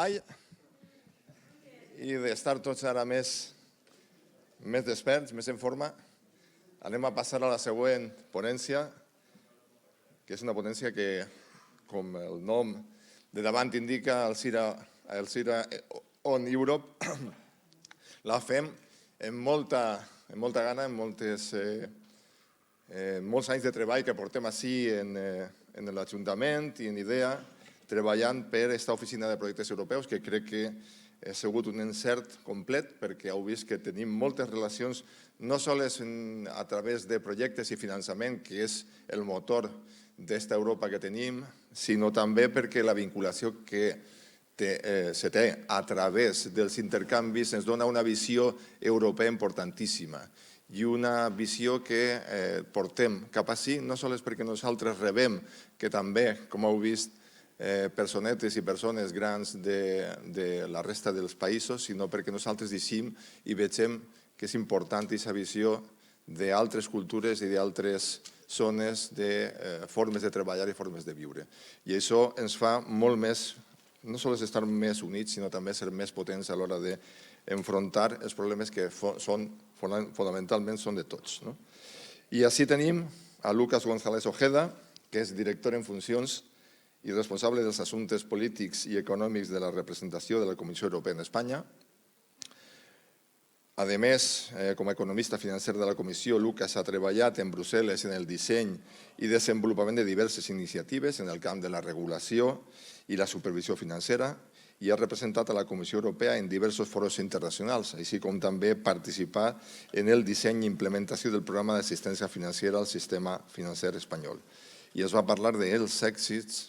treball i d'estar tots ara més desperts, més en forma. Anem a passar a la següent ponència, que és una ponència que, com el nom de davant indica, el CIRA on Europe, la fem amb molta gana, amb molts anys de treball que portem així en l'Ajuntament i en IDEA, treballant per aquesta oficina de projectes europeus, que crec que ha sigut un encert complet, perquè heu vist que tenim moltes relacions, no sols a través de projectes i finançament, que és el motor d'esta Europa que tenim, sinó també perquè la vinculació que se té a través dels intercanvis ens dona una visió europea importantíssima i una visió que portem cap ací, no sols perquè nosaltres rebem, que també, com heu vist, personetes i persones grans de la resta dels països, sinó perquè nosaltres deixim i vegem que és important aquesta visió d'altres cultures i d'altres zones de formes de treballar i formes de viure. I això ens fa molt més, no sols estar més units, sinó també ser més potents a l'hora d'enfrontar els problemes que fonamentalment són de tots. I així tenim a Lucas González Ojeda, que és director en funcions i responsable dels assumptes polítics i econòmics de la representació de la Comissió Europea en Espanya. A més, com a economista financer de la Comissió, Lucas ha treballat en Brussel·les en el disseny i desenvolupament de diverses iniciatives en el camp de la regulació i la supervisió financera i ha representat a la Comissió Europea en diversos fòrums internacionals, així com també participar en el disseny i implementació del programa d'assistència financera al sistema financer espanyol. I es va parlar dels èxits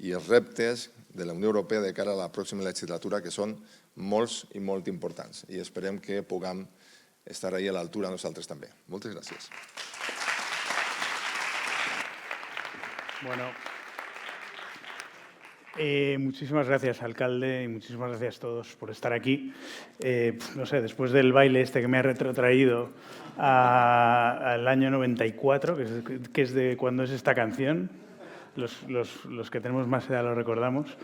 i els reptes de la Unió Europea de cara a la pròxima legislatura, que són molts i molt importants. I esperem que puguem estar ahí a l'altura nosaltres també. Moltes gràcies. Bueno, muchísimas gracias, alcalde, y muchísimas gracias a todos por estar aquí. No sé, después del baile este que me ha retrotraído al año 94, que es de cuando es esta canción, los que tenemos más edad lo recordamos,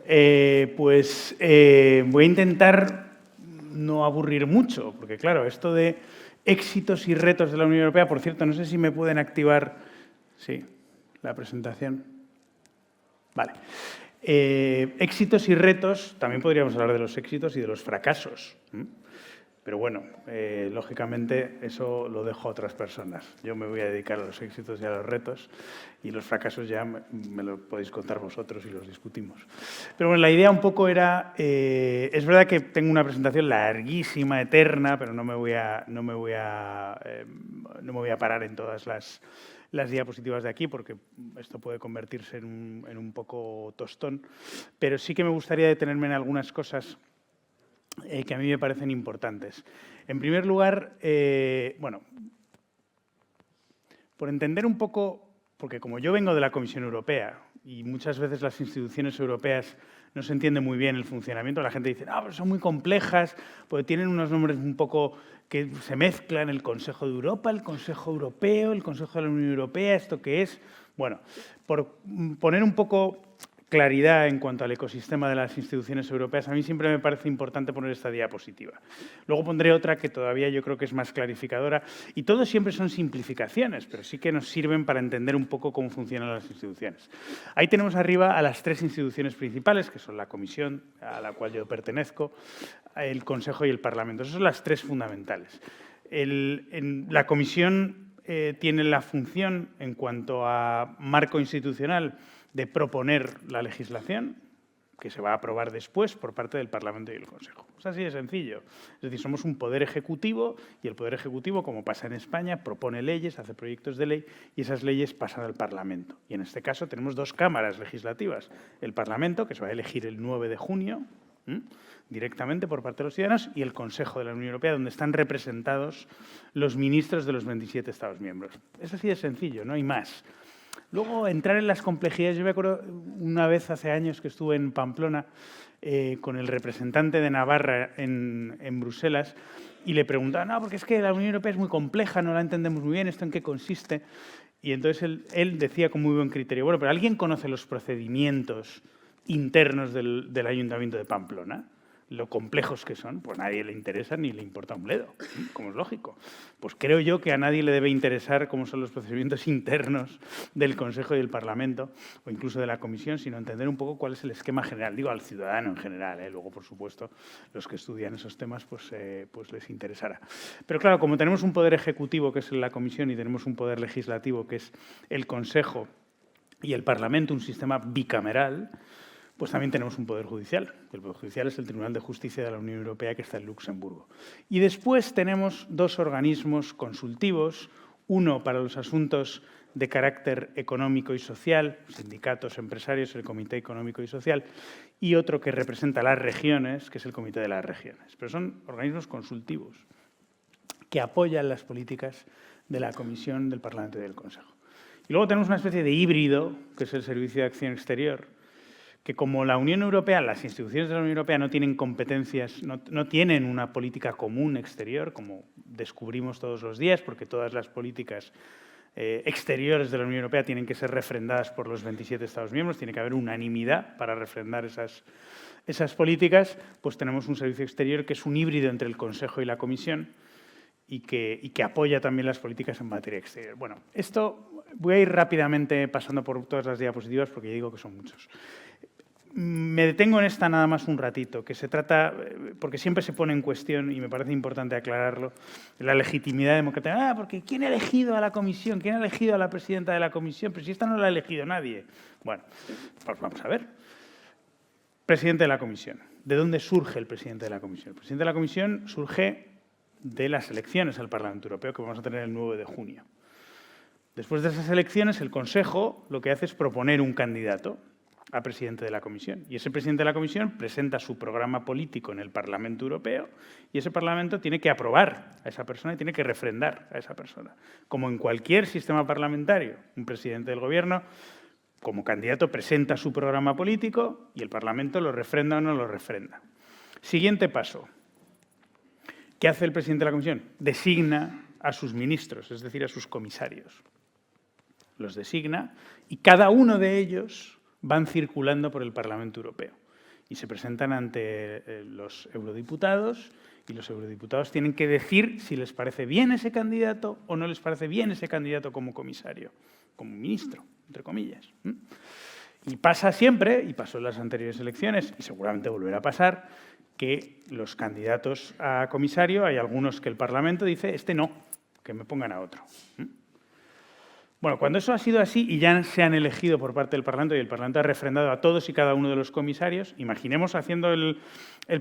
voy a intentar no aburrir mucho, porque claro, esto de éxitos y retos de la Unión Europea, por cierto, no sé si me pueden activar, sí, la presentación. Vale. Éxitos y retos, también podríamos hablar de los éxitos y de los fracasos. Pero bueno, lógicamente eso lo dejo a otras personas. Yo me voy a dedicar a los éxitos y a los retos y los fracasos ya me lo podéis contar vosotros y los discutimos. Pero bueno, la idea un poco era, es verdad que tengo una presentación larguísima, eterna, pero no me voy a parar en todas las diapositivas de aquí, porque esto puede convertirse en un poco tostón, pero sí que me gustaría detenerme en algunas cosas que a mí me parecen importantes. En primer lugar, bueno, por entender un poco, porque como yo vengo de la Comisión Europea y muchas veces las instituciones europeas no se entiende muy bien el funcionamiento, la gente dice, pero son muy complejas, porque tienen unos nombres un poco que se mezclan, el Consejo de Europa, el Consejo Europeo, el Consejo de la Unión Europea, ¿esto qué es? Bueno, por poner un poco claridad en cuanto al ecosistema de las instituciones europeas, a mí siempre me parece importante poner esta diapositiva. Luego pondré otra que todavía yo creo que es más clarificadora. Y todos siempre son simplificaciones, pero sí que nos sirven para entender un poco cómo funcionan las instituciones. Ahí tenemos arriba a las tres instituciones principales, que son la Comisión, a la cual yo pertenezco, el Consejo y el Parlamento. Esas son las tres fundamentales. La Comisión tiene la función, en cuanto a marco institucional, de proponer la legislación que se va a aprobar después por parte del Parlamento y el Consejo. Es así de sencillo. Es decir, somos un poder ejecutivo y el poder ejecutivo, como pasa en España, propone leyes, hace proyectos de ley y esas leyes pasan al Parlamento. Y en este caso tenemos dos cámaras legislativas. El Parlamento, que se va a elegir el 9 de junio, directamente por parte de los ciudadanos, y el Consejo de la Unión Europea, donde están representados los ministros de los 27 Estados miembros. Es así de sencillo, no hay más. Luego, entrar en las complejidades. Yo me acuerdo una vez, hace años, que estuve en Pamplona con el representante de Navarra en Bruselas y le preguntaban, porque es que la Unión Europea es muy compleja, no la entendemos muy bien, ¿esto en qué consiste? Y entonces él decía con muy buen criterio, bueno, pero ¿alguien conoce los procedimientos internos del Ayuntamiento de Pamplona, lo complejos que son, pues a nadie le interesa ni le importa un bledo, como es lógico. Pues creo yo que a nadie le debe interesar cómo son los procedimientos internos del Consejo y del Parlamento, o incluso de la Comisión, sino entender un poco cuál es el esquema general. Digo, al ciudadano en general, ¿eh? Luego, por supuesto, los que estudian esos temas, pues les interesará. Pero claro, como tenemos un poder ejecutivo, que es la Comisión, y tenemos un poder legislativo, que es el Consejo, y el Parlamento, un sistema bicameral, pues también tenemos un Poder Judicial. El Poder Judicial es el Tribunal de Justicia de la Unión Europea, que está en Luxemburgo. Y después tenemos dos organismos consultivos, uno para los asuntos de carácter económico y social, sindicatos, empresarios, el Comité Económico y Social, y otro que representa las regiones, que es el Comité de las Regiones. Pero son organismos consultivos que apoyan las políticas de la Comisión, del Parlamento y del Consejo. Y luego tenemos una especie de híbrido, que es el Servicio de Acción Exterior, que como la Unión Europea, las instituciones de la Unión Europea no tienen competencias, no tienen una política común exterior, como descubrimos todos los días, porque todas las políticas exteriores de la Unión Europea tienen que ser refrendadas por los 27 Estados miembros, tiene que haber unanimidad para refrendar esas políticas, pues tenemos un servicio exterior que es un híbrido entre el Consejo y la Comisión y que apoya también las políticas en materia exterior. Bueno, esto voy a ir rápidamente pasando por todas las diapositivas porque ya digo que son muchos. Me detengo en esta nada más un ratito, que se trata, porque siempre se pone en cuestión, y me parece importante aclararlo, la legitimidad democrática. Porque ¿quién ha elegido a la Comisión? ¿Quién ha elegido a la presidenta de la Comisión? Pero si esta no la ha elegido nadie. Bueno, pues vamos a ver. Presidente de la Comisión. ¿De dónde surge el presidente de la Comisión? El presidente de la Comisión surge de las elecciones al Parlamento Europeo, que vamos a tener el 9 de junio. Después de esas elecciones, el Consejo lo que hace es proponer un candidato a presidente de la Comisión. Y ese presidente de la Comisión presenta su programa político en el Parlamento Europeo y ese Parlamento tiene que aprobar a esa persona y tiene que refrendar a esa persona. Como en cualquier sistema parlamentario, un presidente del Gobierno, como candidato, presenta su programa político y el Parlamento lo refrenda o no lo refrenda. Siguiente paso. ¿Qué hace el presidente de la Comisión? Designa a sus ministros, es decir, a sus comisarios. Los designa y cada uno de ellos van circulando por el Parlamento Europeo y se presentan ante los eurodiputados y los eurodiputados tienen que decir si les parece bien ese candidato o no les parece bien ese candidato como comisario, como ministro, entre comillas. Y pasa siempre, y pasó en las anteriores elecciones, y seguramente volverá a pasar, que los candidatos a comisario, hay algunos que el Parlamento dice, este no, que me pongan a otro. Bueno, cuando eso ha sido así y ya se han elegido por parte del Parlamento y el Parlamento ha refrendado a todos y cada uno de los comisarios, imaginemos haciendo el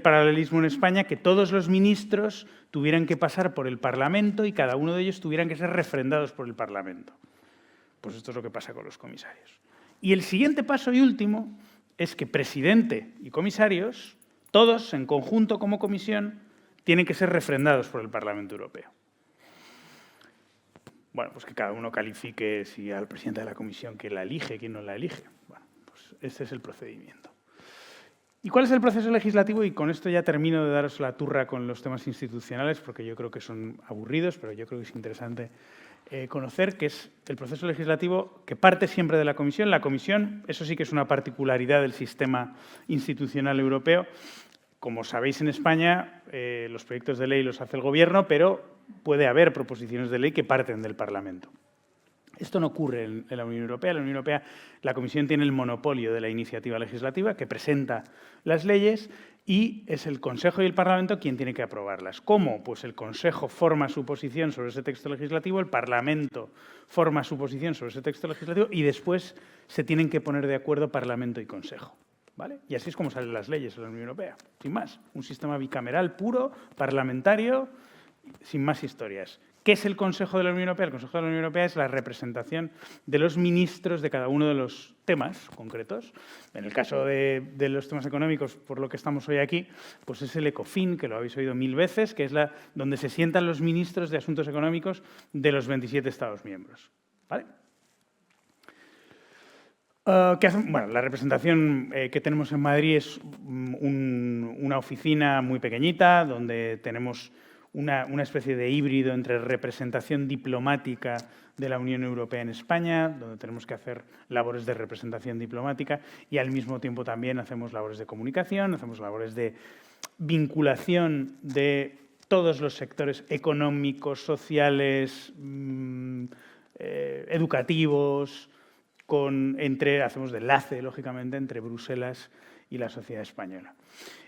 paralelismo en España que todos los ministros tuvieran que pasar por el Parlamento y cada uno de ellos tuvieran que ser refrendados por el Parlamento. Pues esto es lo que pasa con los comisarios. Y el siguiente paso y último es que presidente y comisarios, todos en conjunto como comisión, tienen que ser refrendados por el Parlamento Europeo. Bueno, pues que cada uno califique si al presidente de la comisión quién la elige, quién no la elige. Bueno, pues este es el procedimiento. ¿Y cuál es el proceso legislativo? Y con esto ya termino de daros la turra con los temas institucionales, porque yo creo que son aburridos, pero yo creo que es interesante conocer, que es el proceso legislativo que parte siempre de la Comisión. La Comisión, eso sí que es una particularidad del sistema institucional europeo. Como sabéis, en España los proyectos de ley los hace el Gobierno, pero puede haber proposiciones de ley que parten del Parlamento. Esto no ocurre en la Unión Europea. En la Unión Europea la Comisión tiene el monopolio de la iniciativa legislativa que presenta las leyes y es el Consejo y el Parlamento quien tiene que aprobarlas. ¿Cómo? Pues el Consejo forma su posición sobre ese texto legislativo, el Parlamento forma su posición sobre ese texto legislativo y después se tienen que poner de acuerdo Parlamento y Consejo. ¿Vale? Y así es como salen las leyes en la Unión Europea, sin más. Un sistema bicameral puro, parlamentario, sin más historias. ¿Qué es el Consejo de la Unión Europea? El Consejo de la Unión Europea es la representación de los ministros de cada uno de los temas concretos. En el caso de los temas económicos, por lo que estamos hoy aquí, pues es el ECOFIN, que lo habéis oído 1000 veces, que es donde se sientan los ministros de Asuntos Económicos de los 27 Estados miembros. ¿Vale? Bueno, la representación que tenemos en Madrid es una oficina muy pequeñita donde tenemos una especie de híbrido entre representación diplomática de la Unión Europea en España, donde tenemos que hacer labores de representación diplomática y al mismo tiempo también hacemos labores de comunicación, hacemos labores de vinculación de todos los sectores económicos, sociales, educativos, hacemos de enlace, lógicamente, entre Bruselas y la sociedad española.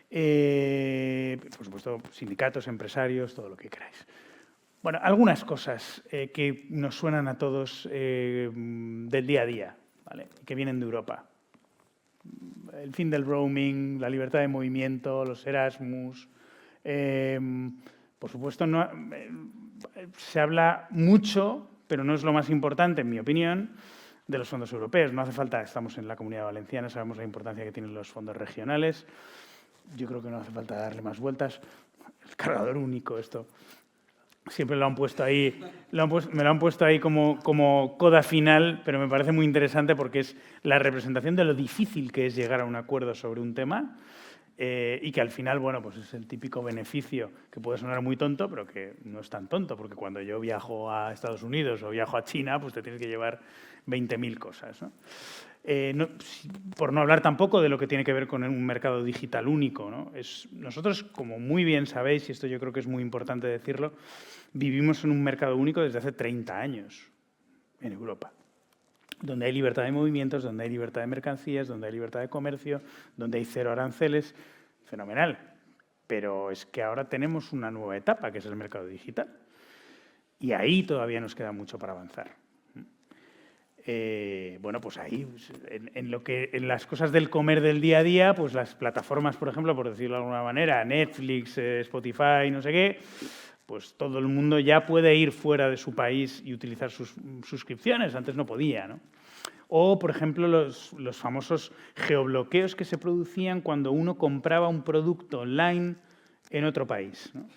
Por supuesto, sindicatos, empresarios, todo lo que queráis. Bueno, algunas cosas que nos suenan a todos del día a día, ¿vale? Que vienen de Europa. El fin del roaming, la libertad de movimiento, los Erasmus. Por supuesto, se habla mucho, pero no es lo más importante, en mi opinión, de los fondos europeos. No hace falta, estamos en la Comunidad Valenciana, sabemos la importancia que tienen los fondos regionales. Yo creo que no hace falta darle más vueltas. El cargador único, esto. Siempre lo han puesto ahí, me lo han puesto ahí como coda final, pero me parece muy interesante porque es la representación de lo difícil que es llegar a un acuerdo sobre un tema y que al final, bueno, pues es el típico beneficio que puede sonar muy tonto, pero que no es tan tonto, porque cuando yo viajo a Estados Unidos o viajo a China, pues te tienes que llevar 20.000 cosas, ¿no? Por no hablar tampoco de lo que tiene que ver con un mercado digital único, ¿no? Nosotros, como muy bien sabéis, y esto yo creo que es muy importante decirlo, vivimos en un mercado único desde hace 30 años en Europa, donde hay libertad de movimientos, donde hay libertad de mercancías, donde hay libertad de comercio, donde hay cero aranceles. Fenomenal. Pero es que ahora tenemos una nueva etapa, que es el mercado digital. Y ahí todavía nos queda mucho para avanzar. Bueno, pues ahí, en las cosas del comer del día a día, pues las plataformas, por ejemplo, por decirlo de alguna manera, Netflix, Spotify, no sé qué, pues todo el mundo ya puede ir fuera de su país y utilizar sus suscripciones. Antes no podía, ¿no? O, por ejemplo, los famosos geobloqueos que se producían cuando uno compraba un producto online en otro país, ¿no?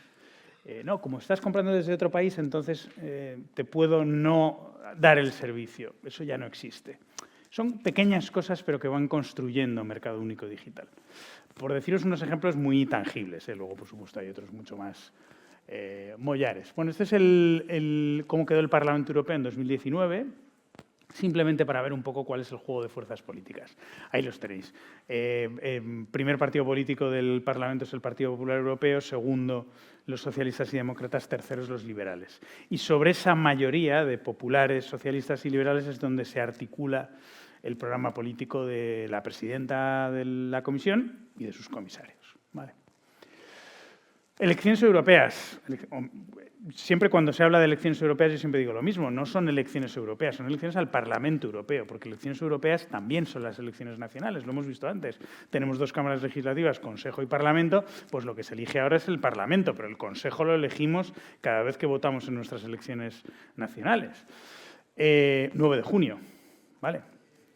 No, como estás comprando desde otro país, entonces te puedo no dar el servicio. Eso ya no existe. Son pequeñas cosas, pero que van construyendo mercado único digital. Por deciros unos ejemplos muy tangibles, luego, por supuesto, hay otros mucho más mollares. Bueno, este es cómo quedó el Parlamento Europeo en 2019, simplemente para ver un poco cuál es el juego de fuerzas políticas. Ahí los tenéis. Primer partido político del Parlamento es el Partido Popular Europeo, segundo los socialistas y demócratas, terceros los liberales. Y sobre esa mayoría de populares, socialistas y liberales es donde se articula el programa político de la presidenta de la Comisión y de sus comisarios. ¿Vale? Elecciones europeas. Siempre cuando se habla de elecciones europeas yo siempre digo lo mismo, no son elecciones europeas, son elecciones al Parlamento Europeo, porque elecciones europeas también son las elecciones nacionales, lo hemos visto antes. Tenemos dos cámaras legislativas, Consejo y Parlamento, pues lo que se elige ahora es el Parlamento, pero el Consejo lo elegimos cada vez que votamos en nuestras elecciones nacionales. 9 de junio, ¿vale?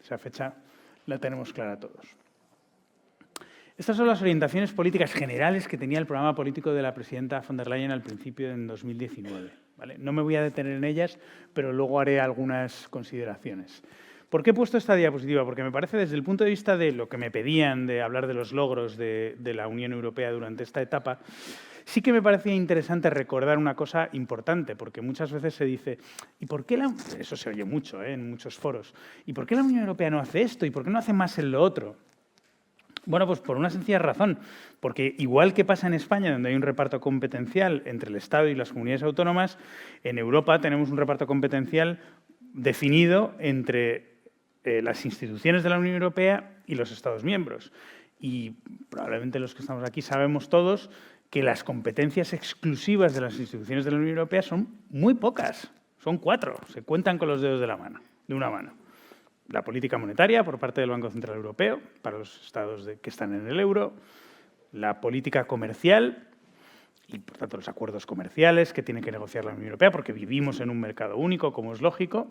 Esa fecha la tenemos clara todos. Estas son las orientaciones políticas generales que tenía el programa político de la presidenta von der Leyen al principio en 2019. ¿Vale? No me voy a detener en ellas, pero luego haré algunas consideraciones. ¿Por qué he puesto esta diapositiva? Porque me parece, desde el punto de vista de lo que me pedían de hablar de los logros de la Unión Europea durante esta etapa, sí que me parecía interesante recordar una cosa importante, porque muchas veces se dice, ¿y por qué eso se oye mucho en muchos foros, ¿y por qué la Unión Europea no hace esto? ¿Y por qué no hace más en lo otro? Bueno, pues por una sencilla razón, porque igual que pasa en España, donde hay un reparto competencial entre el Estado y las comunidades autónomas, en Europa tenemos un reparto competencial definido entre las instituciones de la Unión Europea y los Estados miembros. Y probablemente los que estamos aquí sabemos todos que las competencias exclusivas de las instituciones de la Unión Europea son muy pocas, son 4, se cuentan con los dedos de una mano. La política monetaria por parte del Banco Central Europeo, para los estados que están en el euro, la política comercial y, por tanto, los acuerdos comerciales que tiene que negociar la Unión Europea, porque vivimos en un mercado único, como es lógico.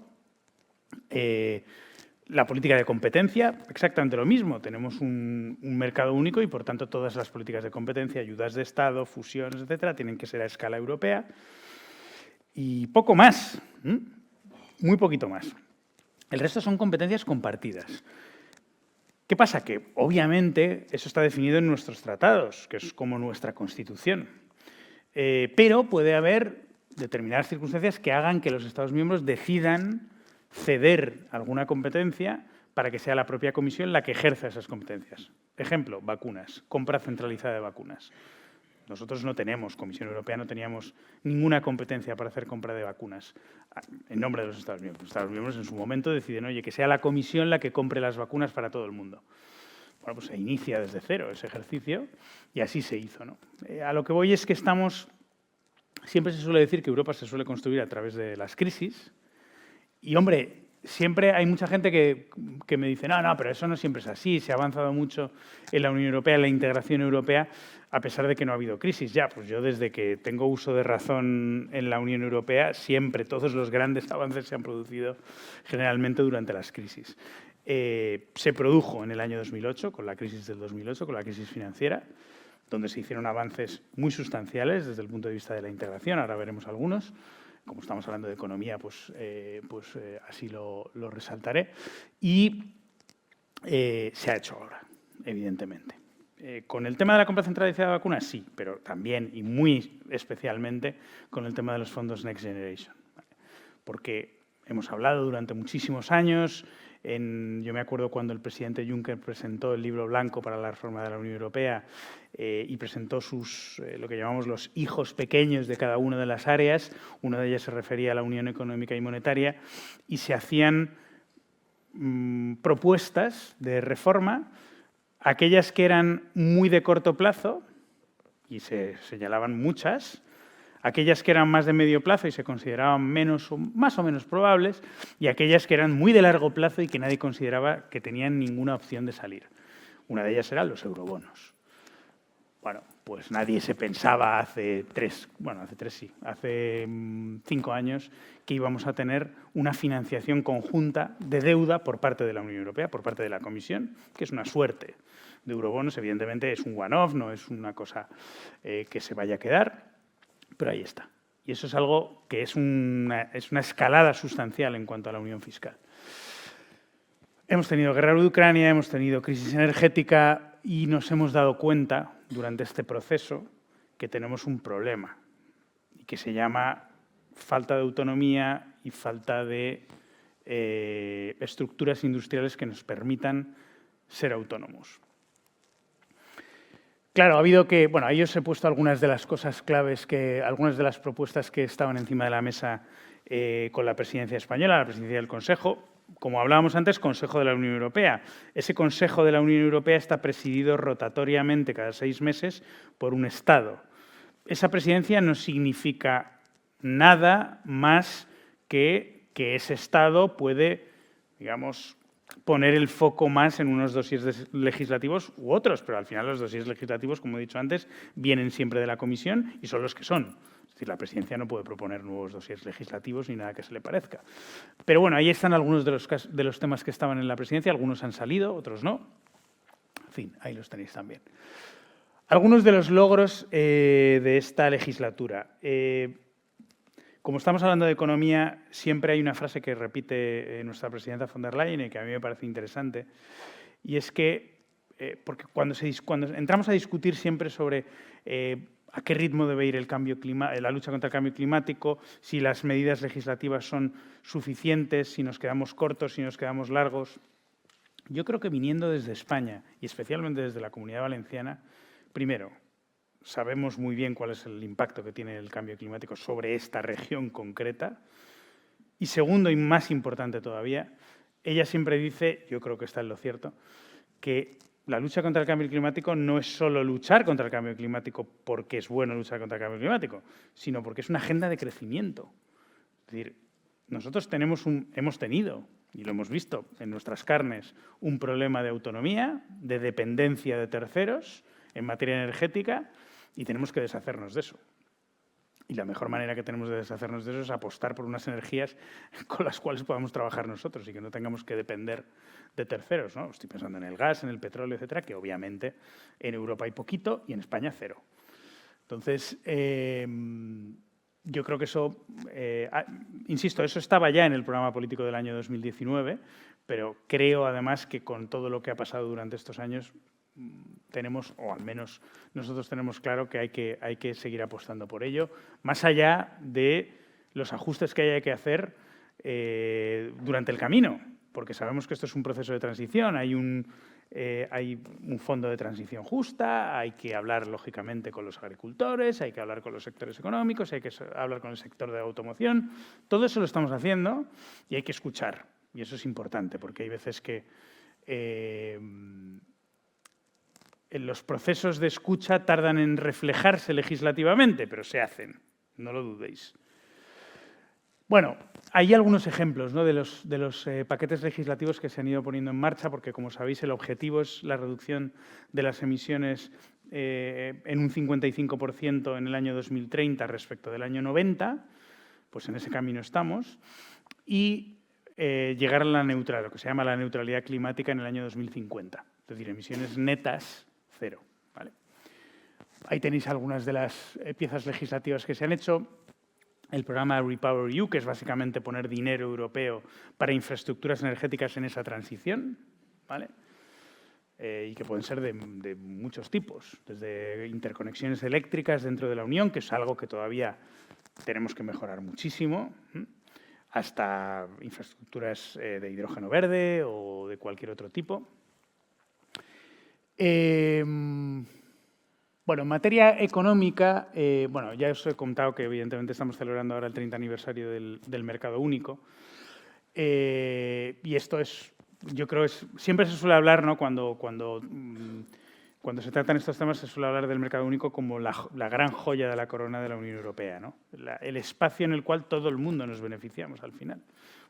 La política de competencia, exactamente lo mismo. Tenemos un mercado único y, por tanto, todas las políticas de competencia, ayudas de Estado, fusiones, etcétera, tienen que ser a escala europea. Y poco más, muy poquito más. El resto son competencias compartidas. ¿Qué pasa? Que, obviamente, eso está definido en nuestros tratados, que es como nuestra Constitución. pero puede haber determinadas circunstancias que hagan que los Estados miembros decidan ceder alguna competencia para que sea la propia Comisión la que ejerza esas competencias. Ejemplo, vacunas, compra centralizada de vacunas. Nosotros no tenemos, Comisión Europea, no teníamos ninguna competencia para hacer compra de vacunas en nombre de los Estados miembros. Los Estados miembros en su momento deciden, oye, que sea la Comisión la que compre las vacunas para todo el mundo. Bueno, pues se inicia desde cero ese ejercicio y así se hizo, ¿no? A lo que voy es que siempre se suele decir que Europa se suele construir a través de las crisis y, hombre, siempre hay mucha gente que me dice, no, pero eso no siempre es así, se ha avanzado mucho en la Unión Europea, en la integración europea, a pesar de que no ha habido crisis. Ya, pues yo desde que tengo uso de razón en la Unión Europea, siempre todos los grandes avances se han producido generalmente durante las crisis. Se produjo en el año 2008, con la crisis del 2008, con la crisis financiera, donde se hicieron avances muy sustanciales desde el punto de vista de la integración, ahora veremos algunos. Como estamos hablando de economía, pues así lo resaltaré. Y se ha hecho ahora, evidentemente. Con el tema de la compra centralizada de vacunas, sí, pero también y muy especialmente con el tema de los fondos Next Generation. Porque hemos hablado durante muchísimos años. Yo me acuerdo cuando el presidente Juncker presentó el libro blanco para la reforma de la Unión Europea y presentó lo que llamamos los hijos pequeños de cada una de las áreas. Una de ellas se refería a la Unión Económica y Monetaria y se hacían propuestas de reforma, aquellas que eran muy de corto plazo, y se señalaban muchas, aquellas que eran más de medio plazo y se consideraban más o menos probables, y aquellas que eran muy de largo plazo y que nadie consideraba que tenían ninguna opción de salir. Una de ellas eran los eurobonos. Bueno, pues nadie se pensaba hace 5 años que íbamos a tener una financiación conjunta de deuda por parte de la Unión Europea, por parte de la Comisión, que es una suerte de eurobonos. Evidentemente es un one-off, no es una cosa que se vaya a quedar. Pero ahí está. Y eso es algo que es una escalada sustancial en cuanto a la unión fiscal. Hemos tenido guerra de Ucrania, hemos tenido crisis energética y nos hemos dado cuenta durante este proceso que tenemos un problema y que se llama falta de autonomía y falta de estructuras industriales que nos permitan ser autónomos. Claro, ahí os he puesto algunas de las cosas claves, algunas de las propuestas que estaban encima de la mesa con la presidencia española, la presidencia del Consejo. Como hablábamos antes, Consejo de la Unión Europea. Ese Consejo de la Unión Europea está presidido rotatoriamente cada 6 meses por un Estado. Esa presidencia no significa nada más que ese Estado puede, digamos, poner el foco más en unos dosieres legislativos u otros, pero al final los dosieres legislativos, como he dicho antes, vienen siempre de la Comisión y son los que son. Es decir, la presidencia no puede proponer nuevos dosieres legislativos ni nada que se le parezca. Pero bueno, ahí están algunos de los temas que estaban en la presidencia, algunos han salido, otros no. En fin, ahí los tenéis también. Algunos de los logros de esta legislatura. Como estamos hablando de economía, siempre hay una frase que repite nuestra presidenta von der Leyen y que a mí me parece interesante, y es que, porque cuando entramos a discutir siempre sobre a qué ritmo debe ir la lucha contra el cambio climático, si las medidas legislativas son suficientes, si nos quedamos cortos, si nos quedamos largos, yo creo que viniendo desde España y especialmente desde la Comunidad Valenciana, primero, sabemos muy bien cuál es el impacto que tiene el cambio climático sobre esta región concreta. Y segundo, y más importante todavía, ella siempre dice, yo creo que está en lo cierto, que la lucha contra el cambio climático no es solo luchar contra el cambio climático porque es bueno luchar contra el cambio climático, sino porque es una agenda de crecimiento. Es decir, nosotros hemos tenido, y lo hemos visto en nuestras carnes, un problema de autonomía, de dependencia de terceros en materia energética, y tenemos que deshacernos de eso. Y la mejor manera que tenemos de deshacernos de eso es apostar por unas energías con las cuales podamos trabajar nosotros y que no tengamos que depender de terceros, ¿no? Estoy pensando en el gas, en el petróleo, etcétera, que obviamente en Europa hay poquito y en España cero. Entonces, yo creo que eso, insisto, eso estaba ya en el programa político del año 2019, pero creo además que con todo lo que ha pasado durante estos años, tenemos, o al menos nosotros tenemos claro que hay que seguir apostando por ello, más allá de los ajustes que haya que hacer durante el camino, porque sabemos que esto es un proceso de transición, hay un fondo de transición justa, hay que hablar, lógicamente, con los agricultores, hay que hablar con los sectores económicos, hay que hablar con el sector de la automoción. Todo eso lo estamos haciendo y hay que escuchar. Y eso es importante, porque hay veces que en los procesos de escucha tardan en reflejarse legislativamente, pero se hacen, no lo dudéis. Bueno, hay algunos ejemplos, ¿no?, de los paquetes legislativos que se han ido poniendo en marcha, porque, como sabéis, el objetivo es la reducción de las emisiones en un 55% en el año 2030 respecto del año 90, pues en ese camino estamos, y llegar a la neutralidad, lo que se llama la neutralidad climática en el año 2050, es decir, emisiones netas cero. ¿Vale? Ahí tenéis algunas de las piezas legislativas que se han hecho. El programa REPowerEU, que es básicamente poner dinero europeo para infraestructuras energéticas en esa transición, ¿vale? Y que pueden ser de muchos tipos, desde interconexiones eléctricas dentro de la Unión, que es algo que todavía tenemos que mejorar muchísimo, hasta infraestructuras de hidrógeno verde o de cualquier otro tipo. Bueno, en materia económica, bueno, ya os he contado que evidentemente estamos celebrando ahora el 30 aniversario del mercado único. Y esto es, yo creo, siempre se suele hablar, ¿no?, cuando se tratan estos temas, se suele hablar del mercado único como la gran joya de la corona de la Unión Europea, ¿no? El espacio en el cual todo el mundo nos beneficiamos al final,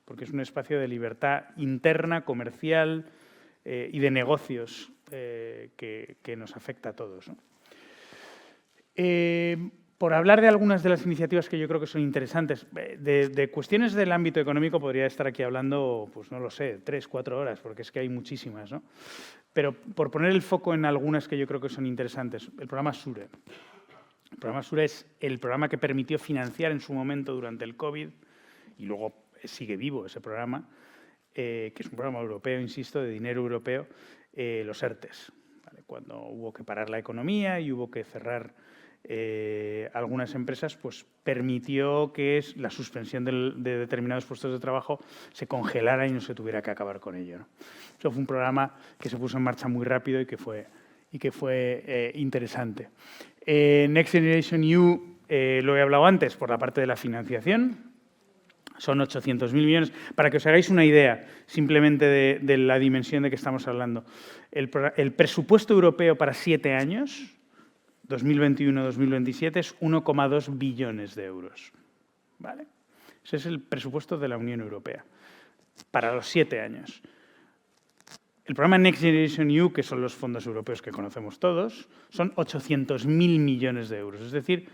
porque es un espacio de libertad interna, comercial y de negocios que nos afecta a todos, ¿no? Por hablar de algunas de las iniciativas que yo creo que son interesantes, de cuestiones del ámbito económico podría estar aquí hablando, pues no lo sé, 3, 4 horas, porque es que hay muchísimas, ¿no? Pero por poner el foco en algunas que yo creo que son interesantes, el programa SURE. El programa SURE es el programa que permitió financiar en su momento durante el COVID, y luego sigue vivo ese programa, que es un programa europeo, insisto, de dinero europeo, los ERTES. ¿Vale? Cuando hubo que parar la economía y hubo que cerrar algunas empresas, pues permitió que la suspensión de determinados puestos de trabajo se congelara y no se tuviera que acabar con ello, ¿no? Eso fue un programa que se puso en marcha muy rápido y que fue interesante. Next Generation EU, lo he hablado antes, por la parte de la financiación, son 800.000 millones. Para que os hagáis una idea simplemente de la dimensión de que estamos hablando, el presupuesto europeo para 7 años, 2021-2027, es 1,2 billones de euros. ¿Vale? Ese es el presupuesto de la Unión Europea para los 7 años. El programa Next Generation EU, que son los fondos europeos que conocemos todos, son 800.000 millones de euros. Es decir,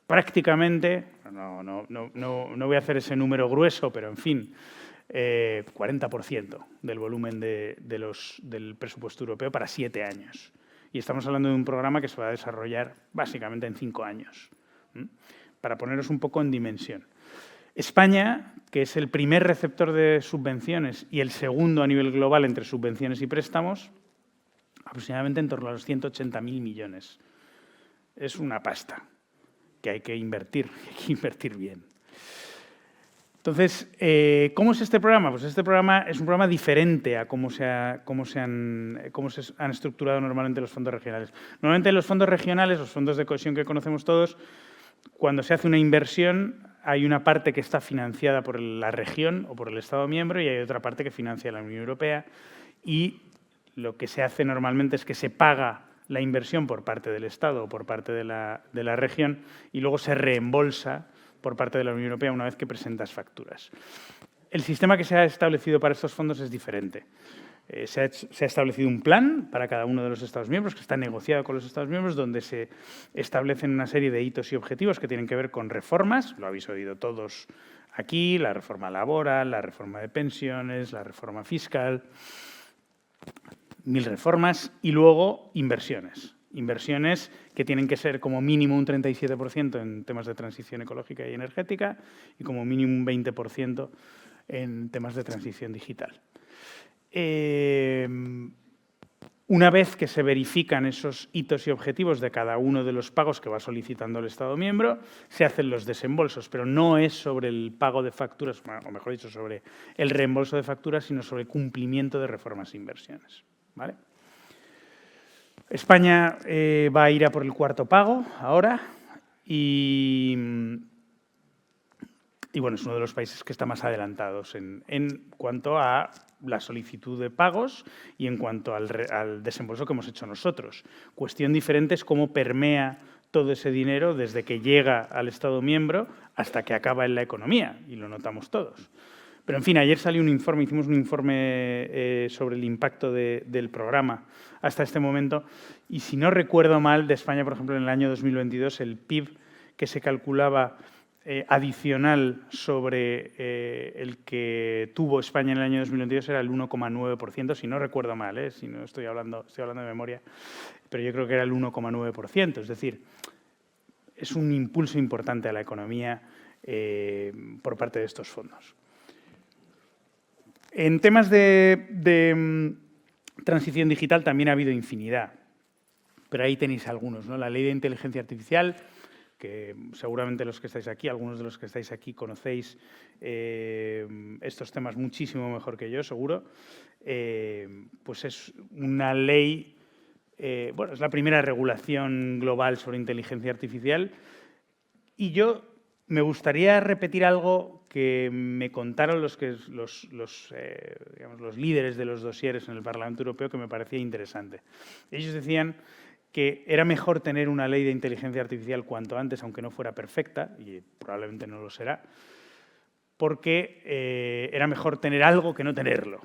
prácticamente, no voy a hacer ese número grueso, pero en fin, 40% del volumen del presupuesto europeo para 7 años. Y estamos hablando de un programa que se va a desarrollar básicamente en 5 años. Para poneros un poco en dimensión. España, que es el primer receptor de subvenciones y el segundo a nivel global entre subvenciones y préstamos, aproximadamente en torno a los 180.000 millones. Es una pasta que hay que invertir bien. Entonces, ¿cómo es este programa? Pues este programa es un programa diferente a cómo se han estructurado normalmente los fondos regionales. Normalmente los fondos regionales, los fondos de cohesión que conocemos todos, cuando se hace una inversión hay una parte que está financiada por la región o por el Estado miembro y hay otra parte que financia la Unión Europea, y lo que se hace normalmente es que se paga la inversión por parte del Estado o por parte de la región y luego se reembolsa por parte de la Unión Europea una vez que presentas facturas. El sistema que se ha establecido para estos fondos es diferente. Se ha establecido un plan para cada uno de los Estados miembros, que está negociado con los Estados miembros, donde se establecen una serie de hitos y objetivos que tienen que ver con reformas, lo habéis oído todos aquí, la reforma laboral, la reforma de pensiones, la reforma fiscal, 1000 reformas, y luego inversiones. Inversiones que tienen que ser como mínimo un 37% en temas de transición ecológica y energética y como mínimo un 20% en temas de transición digital. Un Una vez que se verifican esos hitos y objetivos de cada uno de los pagos que va solicitando el Estado miembro, se hacen los desembolsos, pero no es sobre el pago de facturas, o mejor dicho, sobre el reembolso de facturas, sino sobre el cumplimiento de reformas e inversiones, ¿vale? España va a ir a por el cuarto pago ahora y bueno, es uno de los países que está más adelantados en cuanto a la solicitud de pagos y en cuanto al desembolso que hemos hecho nosotros. Cuestión diferente es cómo permea todo ese dinero desde que llega al Estado miembro hasta que acaba en la economía, y lo notamos todos. Pero, en fin, ayer salió un informe, hicimos un informe sobre el impacto del programa hasta este momento, y si no recuerdo mal, de España, por ejemplo, en el año 2022, el PIB que se calculaba adicional sobre el que tuvo España en el año 2022 era el 1,9%, si no recuerdo mal, si no estoy hablando de memoria, pero yo creo que era el 1,9%, es decir, es un impulso importante a la economía por parte de estos fondos. En temas de transición digital también ha habido infinidad, pero ahí tenéis algunos, ¿no? La ley de inteligencia artificial, que seguramente los que estáis aquí, algunos de los que estáis aquí conocéis estos temas muchísimo mejor que yo, seguro, pues es una ley, bueno, es la primera regulación global sobre inteligencia artificial, y yo me gustaría repetir algo que me contaron los líderes de los dosieres en el Parlamento Europeo, que me parecía interesante. Ellos decían que era mejor tener una ley de inteligencia artificial cuanto antes, aunque no fuera perfecta, y probablemente no lo será, porque era mejor tener algo que no tenerlo.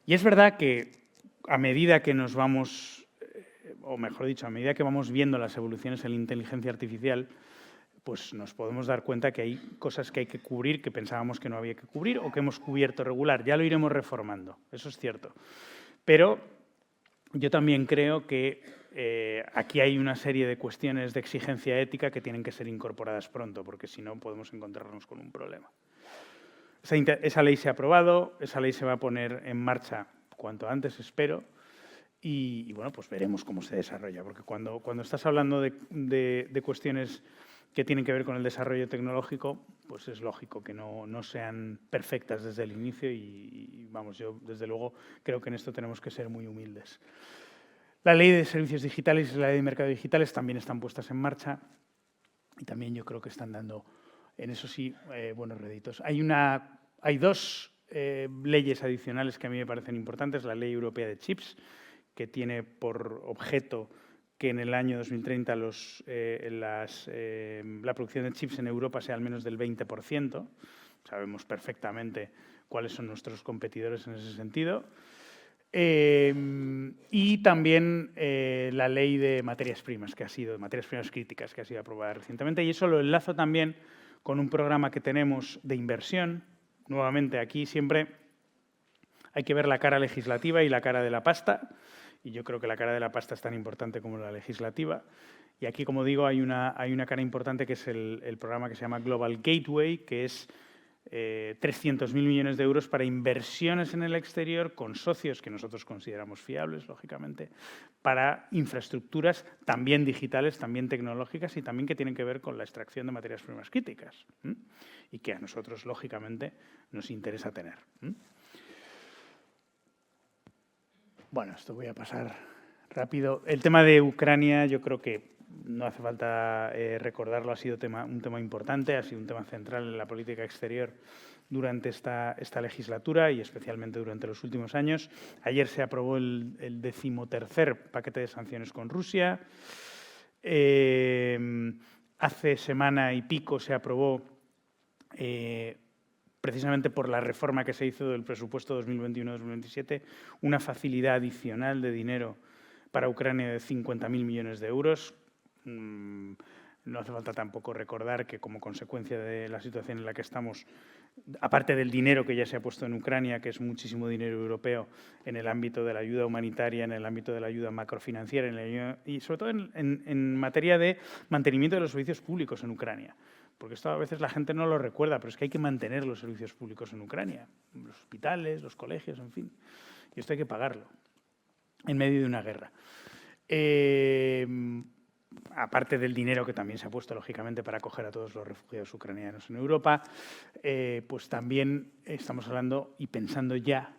Y es verdad que a medida que nos vamos, o mejor dicho, a medida que vamos viendo las evoluciones en la inteligencia artificial, pues nos podemos dar cuenta que hay cosas que hay que cubrir que pensábamos que no había que cubrir o que hemos cubierto regular. Ya lo iremos reformando, eso es cierto. Pero yo también creo que aquí hay una serie de cuestiones de exigencia ética que tienen que ser incorporadas pronto, porque si no podemos encontrarnos con un problema. Esa ley se ha aprobado, esa ley se va a poner en marcha cuanto antes, espero, y bueno, pues veremos cómo se desarrolla, porque cuando estás hablando de cuestiones que tienen que ver con el desarrollo tecnológico, pues es lógico que no sean perfectas desde el inicio y vamos, yo desde luego creo que en esto tenemos que ser muy humildes. La ley de servicios digitales y la ley de mercado digitales también están puestas en marcha y también yo creo que están dando, en eso sí, buenos réditos. Hay dos leyes adicionales que a mí me parecen importantes. La Ley Europea de Chips, que tiene por objeto que en el año 2030 la producción de chips en Europa sea al menos del 20%. Sabemos perfectamente cuáles son nuestros competidores en ese sentido. Y también la ley de materias primas, de materias primas críticas, que ha sido aprobada recientemente. Y eso lo enlazo también con un programa que tenemos de inversión. Nuevamente, aquí siempre hay que ver la cara legislativa y la cara de la pasta. Y yo creo que la cara de la pasta es tan importante como la legislativa. Y aquí, como digo, hay una cara importante que es el programa que se llama Global Gateway, que es 300.000 millones de euros para inversiones en el exterior con socios que nosotros consideramos fiables, lógicamente, para infraestructuras también digitales, también tecnológicas y también que tienen que ver con la extracción de materias primas críticas y que a nosotros, lógicamente, nos interesa tener. Bueno, esto voy a pasar rápido. El tema de Ucrania, yo creo que no hace falta recordarlo, ha sido un tema importante, ha sido un tema central en la política exterior durante esta legislatura y especialmente durante los últimos años. Ayer se aprobó el 13º paquete de sanciones con Rusia. Hace semana y pico se aprobó precisamente por la reforma que se hizo del presupuesto 2021-2027, una facilidad adicional de dinero para Ucrania de 50.000 millones de euros. No hace falta tampoco recordar que como consecuencia de la situación en la que estamos, aparte del dinero que ya se ha puesto en Ucrania, que es muchísimo dinero europeo en el ámbito de la ayuda humanitaria, en el ámbito de la ayuda macrofinanciera y sobre todo en materia de mantenimiento de los servicios públicos en Ucrania. Porque esto a veces la gente no lo recuerda, pero es que hay que mantener los servicios públicos en Ucrania, los hospitales, los colegios, en fin. Y esto hay que pagarlo. en medio de una guerra. Aparte del dinero que también se ha puesto, lógicamente, para acoger a todos los refugiados ucranianos en Europa, pues también estamos hablando y pensando ya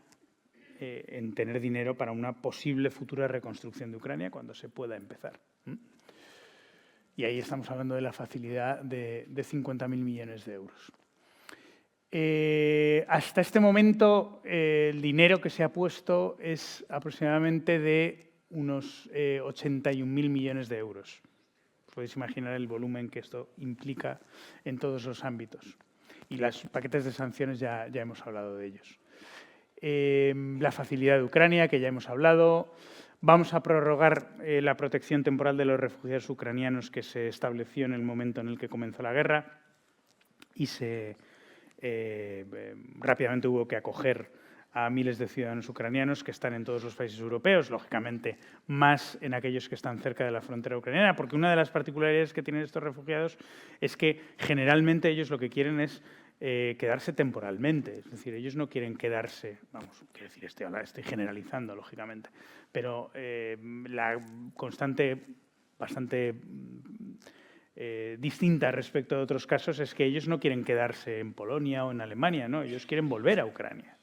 en tener dinero para una posible futura reconstrucción de Ucrania cuando se pueda empezar. Y ahí estamos hablando de la facilidad de 50.000 millones de euros. Hasta este momento, el dinero que se ha puesto es aproximadamente de unos 81.000 millones de euros. Podéis imaginar el volumen que esto implica en todos los ámbitos. Y los paquetes de sanciones ya hemos hablado de ellos. La facilidad de Ucrania, que ya hemos hablado. Vamos a prorrogar la protección temporal de los refugiados ucranianos que se estableció en el momento en el que comenzó la guerra y rápidamente hubo que acoger a miles de ciudadanos ucranianos que están en todos los países europeos, lógicamente más en aquellos que están cerca de la frontera ucraniana, porque una de las particularidades que tienen estos refugiados es que generalmente ellos lo que quieren es quedarse temporalmente, es decir, ellos no quieren quedarse, quiero decir, estoy generalizando, lógicamente, pero la constante, bastante distinta respecto a otros casos es que ellos no quieren quedarse en Polonia o en Alemania, ¿no? Ellos quieren volver a Ucrania.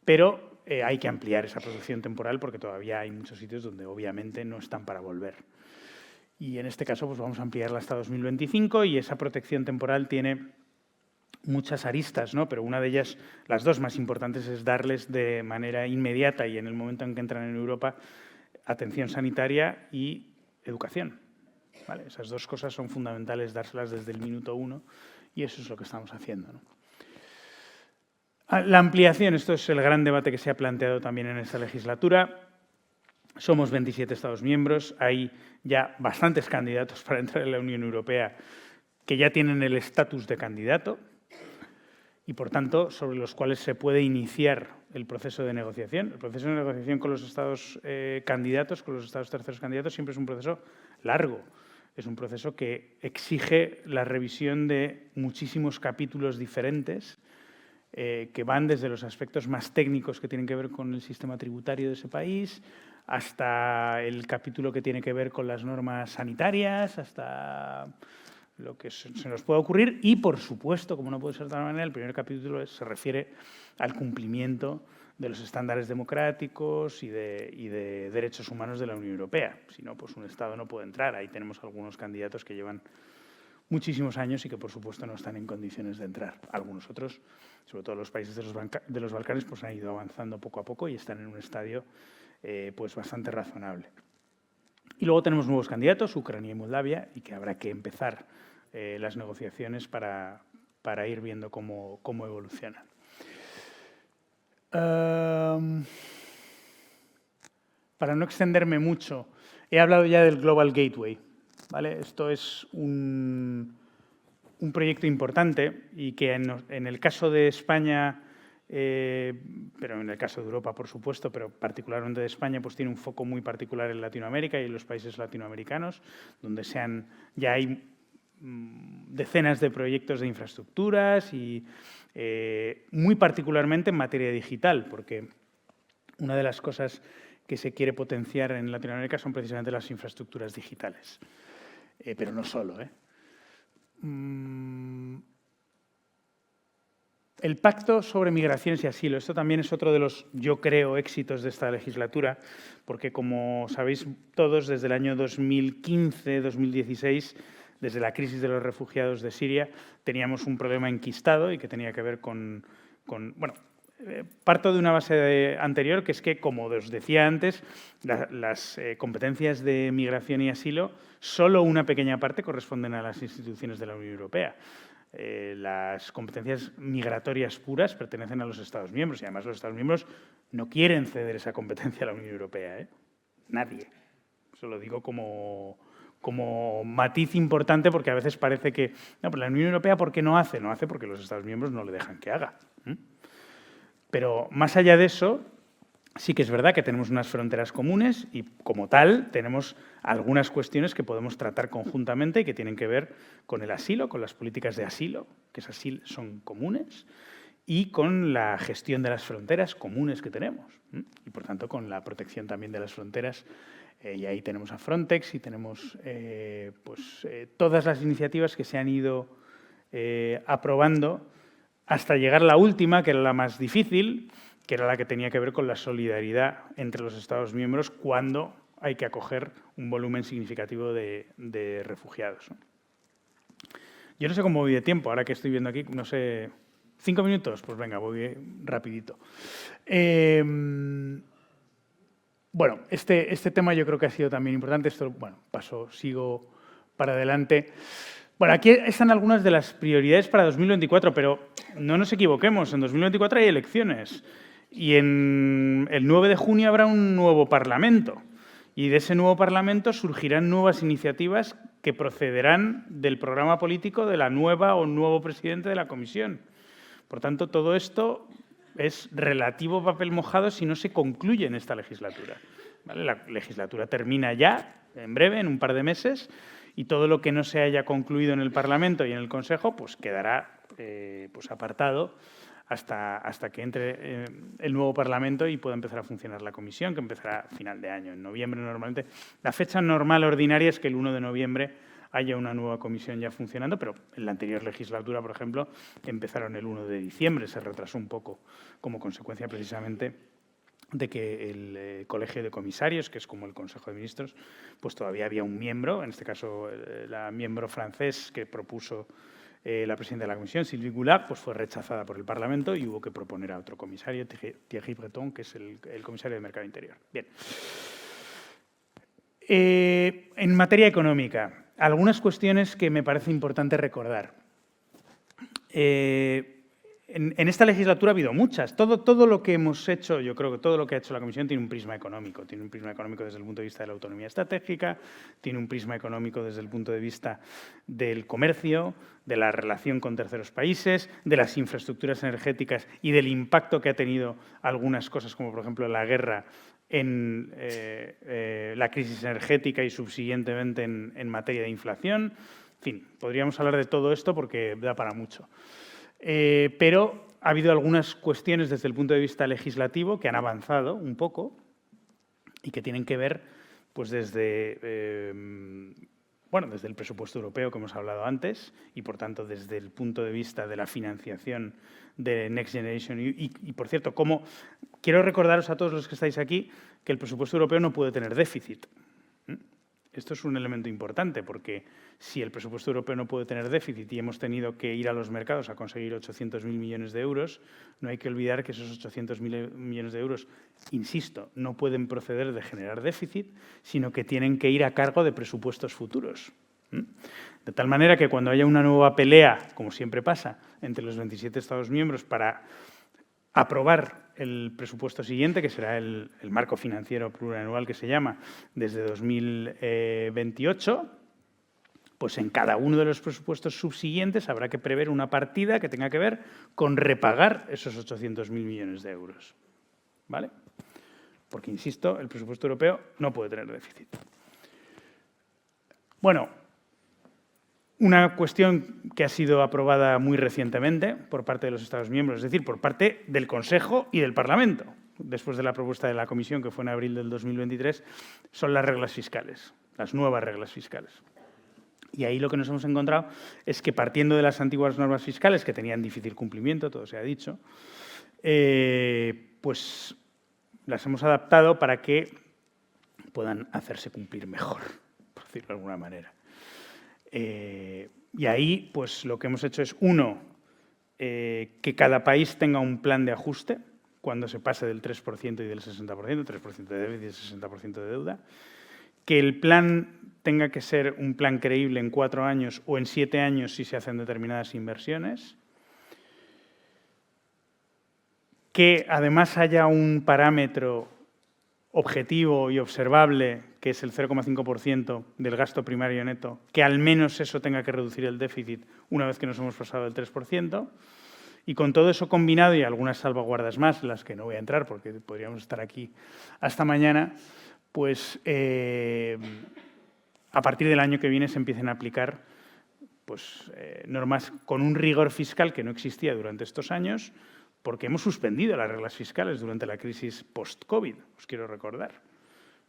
Pero hay que ampliar esa protección temporal porque todavía hay muchos sitios donde obviamente no están para volver. Y en este caso pues vamos a ampliarla hasta 2025 y esa protección temporal tiene muchas aristas, ¿no? Pero una de ellas, las dos más importantes, es darles de manera inmediata y en el momento en que entran en Europa atención sanitaria y educación. ¿Vale? Esas dos cosas son fundamentales dárselas desde el minuto 1 y eso es lo que estamos haciendo, ¿no? La ampliación, esto es el gran debate que se ha planteado también en esta legislatura. Somos 27 Estados miembros, hay ya bastantes candidatos para entrar en la Unión Europea que ya tienen el estatus de candidato y, por tanto, sobre los cuales se puede iniciar el proceso de negociación. El proceso de negociación con los Estados candidatos, con los Estados terceros candidatos, siempre es un proceso largo. Es un proceso que exige la revisión de muchísimos capítulos diferentes que van desde los aspectos más técnicos que tienen que ver con el sistema tributario de ese país hasta el capítulo que tiene que ver con las normas sanitarias, hasta lo que se nos pueda ocurrir y, por supuesto, como no puede ser de otra manera, el primer capítulo se refiere al cumplimiento de los estándares democráticos y de derechos humanos de la Unión Europea. Si no, pues un Estado no puede entrar. Ahí tenemos algunos candidatos que llevan muchísimos años y que, por supuesto, no están en condiciones de entrar. Algunos otros, sobre todo los países de los Balcanes, pues han ido avanzando poco a poco y están en un estadio pues bastante razonable. Y luego tenemos nuevos candidatos, Ucrania y Moldavia, y que habrá que empezar las negociaciones para ir viendo cómo evolucionan. Para no extenderme mucho, he hablado ya del Global Gateway, ¿vale? Esto es un proyecto importante y que en el caso de España, pero en el caso de Europa, por supuesto, pero particularmente de España, pues tiene un foco muy particular en Latinoamérica y en los países latinoamericanos, donde ya hay decenas de proyectos de infraestructuras y muy particularmente en materia digital, porque una de las cosas que se quiere potenciar en Latinoamérica son precisamente las infraestructuras digitales. Pero no solo. El Pacto sobre Migraciones y Asilo. Esto también es otro de los, yo creo, éxitos de esta legislatura, porque como sabéis todos, desde el año 2015-2016, desde la crisis de los refugiados de Siria, teníamos un problema enquistado y que tenía que ver con parto de una base anterior, que es que, como os decía antes, las competencias de migración y asilo, solo una pequeña parte corresponden a las instituciones de la Unión Europea. Las competencias migratorias puras pertenecen a los Estados miembros y, además, los Estados miembros no quieren ceder esa competencia a la Unión Europea. Nadie. Eso lo digo como matiz importante, porque a veces parece que no, pero la Unión Europea, ¿por qué no hace? No hace porque los Estados miembros no le dejan que haga. Pero más allá de eso, sí que es verdad que tenemos unas fronteras comunes y, como tal, tenemos algunas cuestiones que podemos tratar conjuntamente y que tienen que ver con el asilo, con las políticas de asilo, que son comunes, y con la gestión de las fronteras comunes que tenemos, y por tanto con la protección también de las fronteras. Y ahí tenemos a Frontex y tenemos todas las iniciativas que se han ido aprobando hasta llegar a la última, que era la más difícil, que era la que tenía que ver con la solidaridad entre los Estados miembros cuando hay que acoger un volumen significativo de refugiados. Yo no sé cómo voy de tiempo, ahora que estoy viendo aquí, no sé, 5 minutos, pues venga, voy rapidito. Bueno, este tema yo creo que ha sido también importante. Esto, bueno, sigo para adelante. Bueno, aquí están algunas de las prioridades para 2024, pero no nos equivoquemos, en 2024 hay elecciones y en el 9 de junio habrá un nuevo Parlamento y de ese nuevo Parlamento surgirán nuevas iniciativas que procederán del programa político de la nueva o nuevo presidente de la Comisión. Por tanto, todo esto es relativo papel mojado si no se concluye en esta legislatura. ¿Vale? La legislatura termina ya, en breve, en un par de meses, y todo lo que no se haya concluido en el Parlamento y en el Consejo pues quedará apartado hasta que entre el nuevo Parlamento y pueda empezar a funcionar la Comisión, que empezará a final de año, en noviembre normalmente. La fecha normal ordinaria es que el 1 de noviembre haya una nueva comisión ya funcionando, pero en la anterior legislatura, por ejemplo, empezaron el 1 de diciembre, se retrasó un poco como consecuencia precisamente de que el Colegio de Comisarios, que es como el Consejo de Ministros, pues todavía había un miembro, en este caso la miembro francés que propuso la presidenta de la Comisión, Sylvie Goulard, pues fue rechazada por el Parlamento y hubo que proponer a otro comisario, Thierry Breton, que es el comisario de Mercado Interior. Bien. En materia económica, algunas cuestiones que me parece importante recordar. En esta legislatura ha habido muchas. Todo lo que hemos hecho, yo creo que todo lo que ha hecho la Comisión tiene un prisma económico. Tiene un prisma económico desde el punto de vista de la autonomía estratégica, tiene un prisma económico desde el punto de vista del comercio, de la relación con terceros países, de las infraestructuras energéticas y del impacto que ha tenido algunas cosas, como por ejemplo la guerra en la crisis energética y subsiguientemente en materia de inflación. En fin, podríamos hablar de todo esto porque da para mucho. Pero ha habido algunas cuestiones desde el punto de vista legislativo que han avanzado un poco y que tienen que ver pues desde el presupuesto europeo que hemos hablado antes y, por tanto, desde el punto de vista de la financiación de Next Generation EU. Y por cierto, quiero recordaros a todos los que estáis aquí que el presupuesto europeo no puede tener déficit. Esto es un elemento importante porque si el presupuesto europeo no puede tener déficit y hemos tenido que ir a los mercados a conseguir 800.000 millones de euros, no hay que olvidar que esos 800.000 millones de euros, insisto, no pueden proceder de generar déficit, sino que tienen que ir a cargo de presupuestos futuros. De tal manera que cuando haya una nueva pelea, como siempre pasa, entre los 27 Estados miembros para aprobar el presupuesto siguiente, que será el marco financiero plurianual que se llama desde 2028, pues en cada uno de los presupuestos subsiguientes habrá que prever una partida que tenga que ver con repagar esos 800.000 millones de euros. ¿Vale? Porque, insisto, el presupuesto europeo no puede tener déficit. Bueno, una cuestión que ha sido aprobada muy recientemente por parte de los Estados miembros, es decir, por parte del Consejo y del Parlamento, después de la propuesta de la Comisión, que fue en abril del 2023, son las reglas fiscales, las nuevas reglas fiscales. Y ahí lo que nos hemos encontrado es que, partiendo de las antiguas normas fiscales, que tenían difícil cumplimiento, todo se ha dicho, pues las hemos adaptado para que puedan hacerse cumplir mejor, por decirlo de alguna manera. Y ahí, pues lo que hemos hecho es, que cada país tenga un plan de ajuste cuando se pase del 3% y del 60%, 3% de déficit y 60% de deuda, que el plan tenga que ser un plan creíble en 4 años o en 7 años si se hacen determinadas inversiones, que además haya un parámetro objetivo y observable, que es el 0,5% del gasto primario neto, que al menos eso tenga que reducir el déficit una vez que nos hemos pasado del 3%. Y con todo eso combinado y algunas salvaguardas más, las que no voy a entrar porque podríamos estar aquí hasta mañana, pues a partir del año que viene se empiecen a aplicar normas con un rigor fiscal que no existía durante estos años, porque hemos suspendido las reglas fiscales durante la crisis post-COVID, os quiero recordar.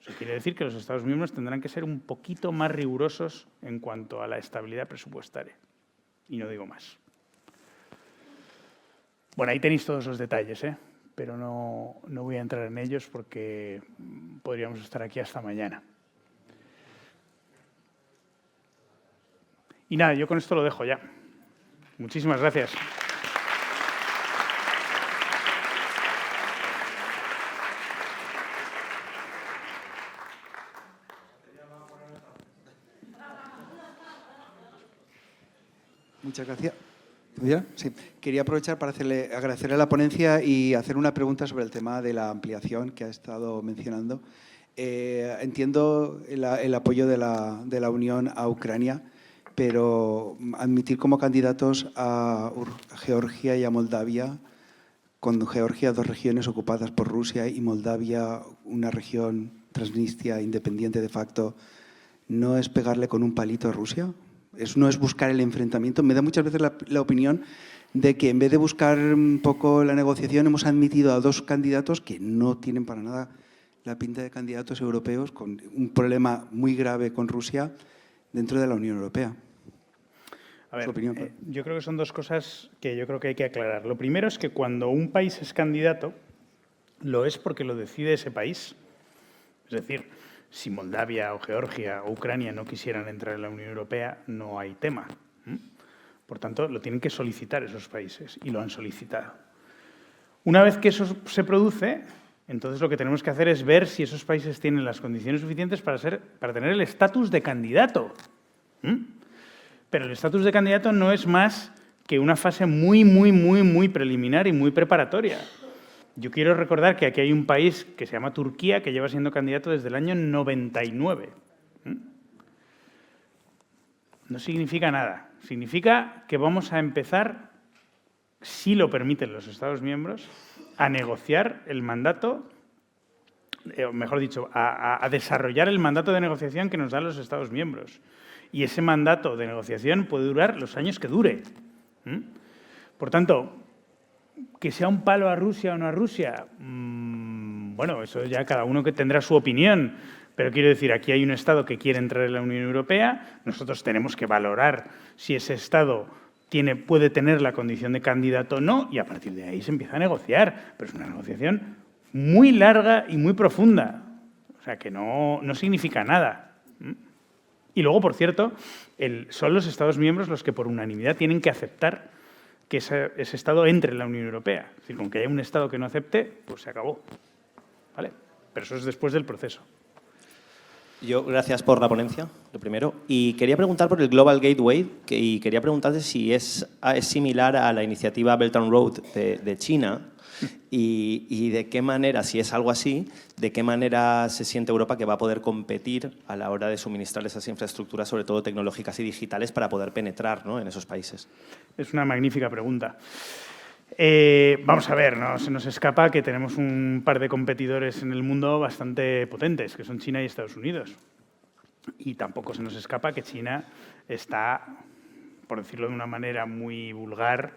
Eso quiere decir que los Estados miembros tendrán que ser un poquito más rigurosos en cuanto a la estabilidad presupuestaria. Y no digo más. Bueno, ahí tenéis todos los detalles, pero no voy a entrar en ellos porque podríamos estar aquí hasta mañana. Y nada, yo con esto lo dejo ya. Muchísimas gracias. Muchas gracias. Sí. Quería aprovechar para agradecerle a la ponencia y hacer una pregunta sobre el tema de la ampliación que ha estado mencionando. Entiendo el apoyo de la Unión a Ucrania, pero admitir como candidatos a Georgia y a Moldavia, con Georgia 2 regiones ocupadas por Rusia y Moldavia una región Transnistria independiente de facto, ¿no es pegarle con un palito a Rusia? ¿No es buscar el enfrentamiento? Me da muchas veces la opinión de que en vez de buscar un poco la negociación hemos admitido a 2 candidatos que no tienen para nada la pinta de candidatos europeos, con un problema muy grave con Rusia dentro de la Unión Europea. A ver, yo creo que son 2 cosas que yo creo que hay que aclarar. Lo primero es que cuando un país es candidato, lo es porque lo decide ese país. Es decir, si Moldavia o Georgia o Ucrania no quisieran entrar en la Unión Europea, no hay tema. Por tanto, lo tienen que solicitar esos países y lo han solicitado. Una vez que eso se produce, entonces lo que tenemos que hacer es ver si esos países tienen las condiciones suficientes para tener el estatus de candidato. Pero el estatus de candidato no es más que una fase muy preliminar y muy preparatoria. Yo quiero recordar que aquí hay un país que se llama Turquía, que lleva siendo candidato desde el año 99. No significa nada. Significa que vamos a empezar, si lo permiten los Estados miembros, a negociar el mandato, mejor dicho, a desarrollar el mandato de negociación que nos dan los Estados miembros. Y ese mandato de negociación puede durar los años que dure. Por tanto, que sea un palo a Rusia o no a Rusia, bueno, eso ya cada uno que tendrá su opinión, pero quiero decir, aquí hay un Estado que quiere entrar en la Unión Europea, nosotros tenemos que valorar si ese Estado puede tener la condición de candidato o no, y a partir de ahí se empieza a negociar, pero es una negociación muy larga y muy profunda, o sea que no significa nada. Y luego, por cierto, son los Estados miembros los que por unanimidad tienen que aceptar que ese Estado entre en la Unión Europea. Es decir, con que haya un Estado que no acepte, pues se acabó. ¿Vale? Pero eso es después del proceso. Gracias por la ponencia, lo primero. Y quería preguntar por el Global Gateway y quería preguntarte si es similar a la iniciativa Belt and Road de China y de qué manera, si es algo así, de qué manera se siente Europa que va a poder competir a la hora de suministrar esas infraestructuras, sobre todo tecnológicas y digitales, para poder penetrar, ¿no?, en esos países. Es una magnífica pregunta. Vamos a ver, no se nos escapa que tenemos un par de competidores en el mundo bastante potentes, que son China y Estados Unidos. Y tampoco se nos escapa que China está, por decirlo de una manera muy vulgar,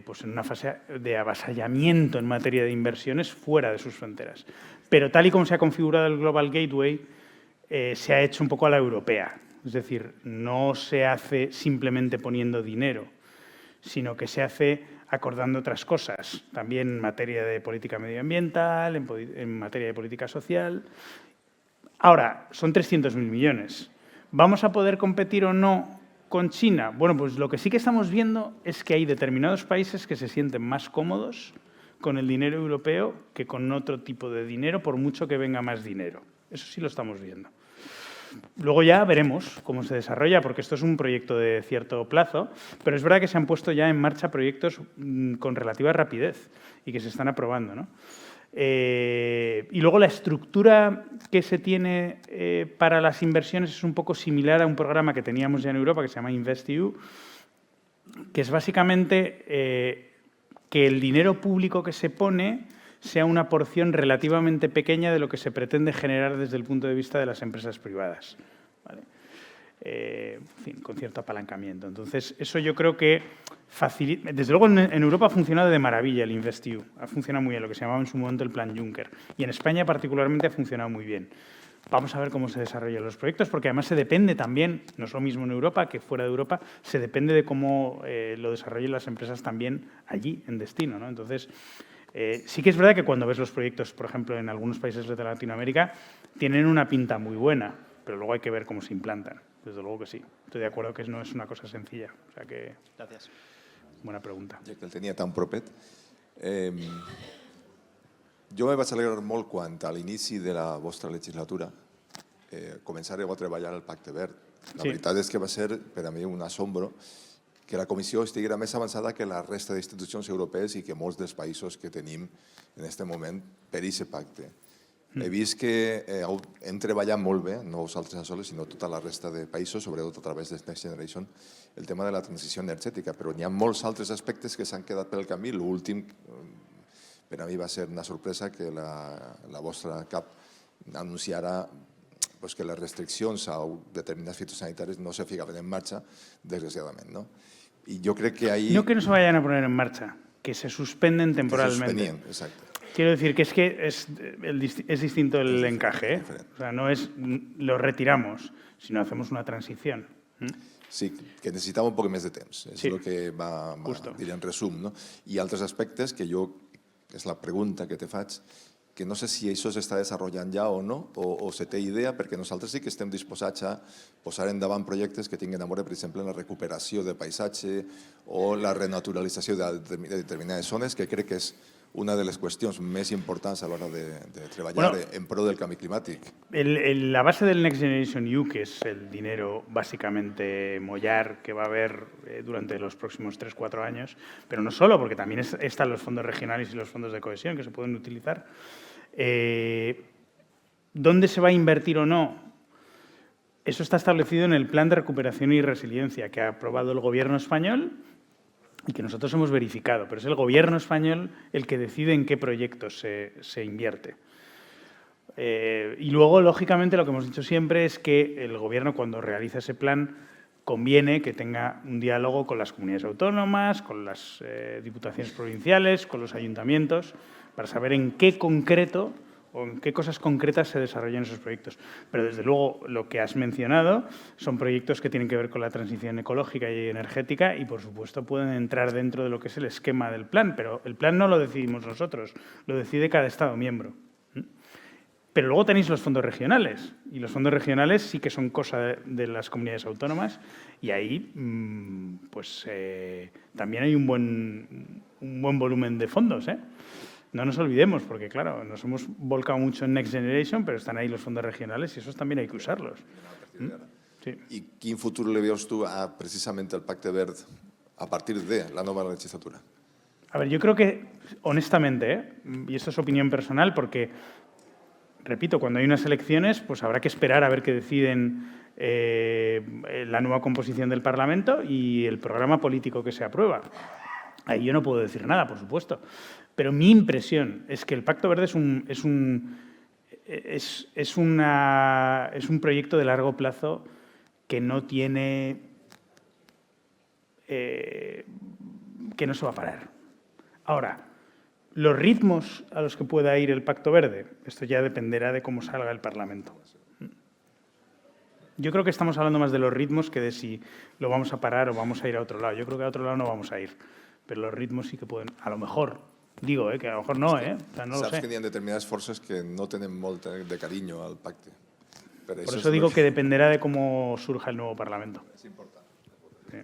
pues en una fase de avasallamiento en materia de inversiones fuera de sus fronteras. Pero tal y como se ha configurado el Global Gateway, se ha hecho un poco a la europea. Es decir, no se hace simplemente poniendo dinero, sino que se hace acordando otras cosas, también en materia de política medioambiental, en materia de política social. Ahora, son 300.000 millones. ¿Vamos a poder competir o no con China? Bueno, pues lo que sí que estamos viendo es que hay determinados países que se sienten más cómodos con el dinero europeo que con otro tipo de dinero, por mucho que venga más dinero. Eso sí lo estamos viendo. Luego ya veremos cómo se desarrolla, porque esto es un proyecto de cierto plazo, pero es verdad que se han puesto ya en marcha proyectos con relativa rapidez y que se están aprobando, ¿no? Y luego la estructura que se tiene para las inversiones es un poco similar a un programa que teníamos ya en Europa que se llama InvestEU, que es básicamente que el dinero público que se pone sea una porción relativamente pequeña de lo que se pretende generar desde el punto de vista de las empresas privadas. ¿Vale? en fin, con cierto apalancamiento. Entonces, eso yo creo que facilita. Desde luego, en Europa ha funcionado de maravilla el InvestEU. Ha funcionado muy bien, lo que se llamaba en su momento el Plan Juncker. Y en España, particularmente, ha funcionado muy bien. Vamos a ver cómo se desarrollan los proyectos, porque además se depende también, no es lo mismo en Europa que fuera de Europa, se depende de cómo lo desarrollen las empresas también allí, en destino, ¿no? Entonces, sí que es verdad que cuando ves los proyectos, por ejemplo, en algunos países de Latinoamérica, tienen una pinta muy buena, pero luego hay que ver cómo se implantan. Desde luego que sí. Estoy de acuerdo que no es una cosa sencilla. O sea que... Gracias. Buena pregunta. Ja que el tenia tan propet, jo me vaig alegrar molt quan, a l'inici de la vostra legislatura, començareu a treballar el Pacte Verd. La veritat és que va ser, per a mi, un assombro que la Comissió estiguera més avançada que la resta d'institucions europees i que molts dels països que tenim en aquest moment per aquest pacte. He vist que hem treballat molt bé, no vosaltres sols, sinó tota la resta de països, sobretot a través de Next Generation, el tema de la transició energètica, però n'hi ha molts altres aspectes que s'han quedat pel camí. L'últim, per a mi, va ser una sorpresa que la vostra cap anunciara que les restriccions a determinats fitosanitaris no se ficaven en marxa, desgraciadament, no? Y yo creo que ahí... No que no se vayan a poner en marcha, que se suspenden temporalmente. Que se suspendían, exacto. Quiero decir que es distinto el encaje, ¿eh? O sea, no es lo retiramos, sino hacemos una transición. Sí, que necessitava un poc més de temps. És el que va dir en resum. No? I altres aspectes que jo, és la pregunta que te faig, que no sé si això s'està desenvolupant ja o no, o se té idea, perquè nosaltres sí que estem disposats a posar endavant projectes que tinguin a veure, per exemple, la recuperació de paisatge o la renaturalització de determinades zones, que crec que és una de les qüestions més importants a l'hora de treballar en pro del canvi climàtic. La base del Next Generation EU, que es el dinero básicamente mollar que va a haber durante los próximos 3-4 años, pero no solo, porque también están los fondos regionales y los fondos de cohesión que se pueden utilizar. ¿Dónde se va a invertir o no? Eso está establecido en el Plan de Recuperación y Resiliencia que ha aprobado el Gobierno español y que nosotros hemos verificado, pero es el Gobierno español el que decide en qué proyectos se invierte. Y luego, lógicamente, lo que hemos dicho siempre es que el Gobierno, cuando realiza ese plan, conviene que tenga un diálogo con las comunidades autónomas, con las diputaciones provinciales, con los ayuntamientos, para saber en qué concreto o en qué cosas concretas se desarrollan esos proyectos. Pero, desde luego, lo que has mencionado son proyectos que tienen que ver con la transición ecológica y energética y, por supuesto, pueden entrar dentro de lo que es el esquema del plan. Pero el plan no lo decidimos nosotros, lo decide cada Estado miembro. Pero luego tenéis los fondos regionales, y los fondos regionales sí que son cosa de las comunidades autónomas, y ahí pues también hay un buen volumen de fondos, ¿eh? No nos olvidemos, porque claro, nos hemos volcado mucho en Next Generation, pero están ahí los fondos regionales y esos también hay que usarlos. Sí. ¿Y quin futur le veus tú a precisamente al Pacte Verd a partir de la nueva legislatura? A ver, yo creo que, honestamente, y esto es opinión personal, porque, repito, cuando hay unas elecciones, pues habrá que esperar a ver qué deciden la nueva composición del Parlamento y el programa político que se aprueba. Ahí yo no puedo decir nada, por supuesto. Pero mi impresión es que el Pacto Verde es un proyecto de largo plazo que no tiene... que no se va a parar. Ahora, los ritmos a los que pueda ir el Pacto Verde, esto ya dependerá de cómo salga el Parlamento. Yo creo que estamos hablando más de los ritmos que de si lo vamos a parar o vamos a ir a otro lado. Yo creo que a otro lado no vamos a ir, pero los ritmos sí que pueden, a lo mejor, digo, que a lo mejor no, o sea, no lo sé. Saps que n'hi ha determinades forces que no tenen molt de carinyo al pacte. Por eso digo que dependerá de cómo surja el nuevo Parlamento. És important. Sí.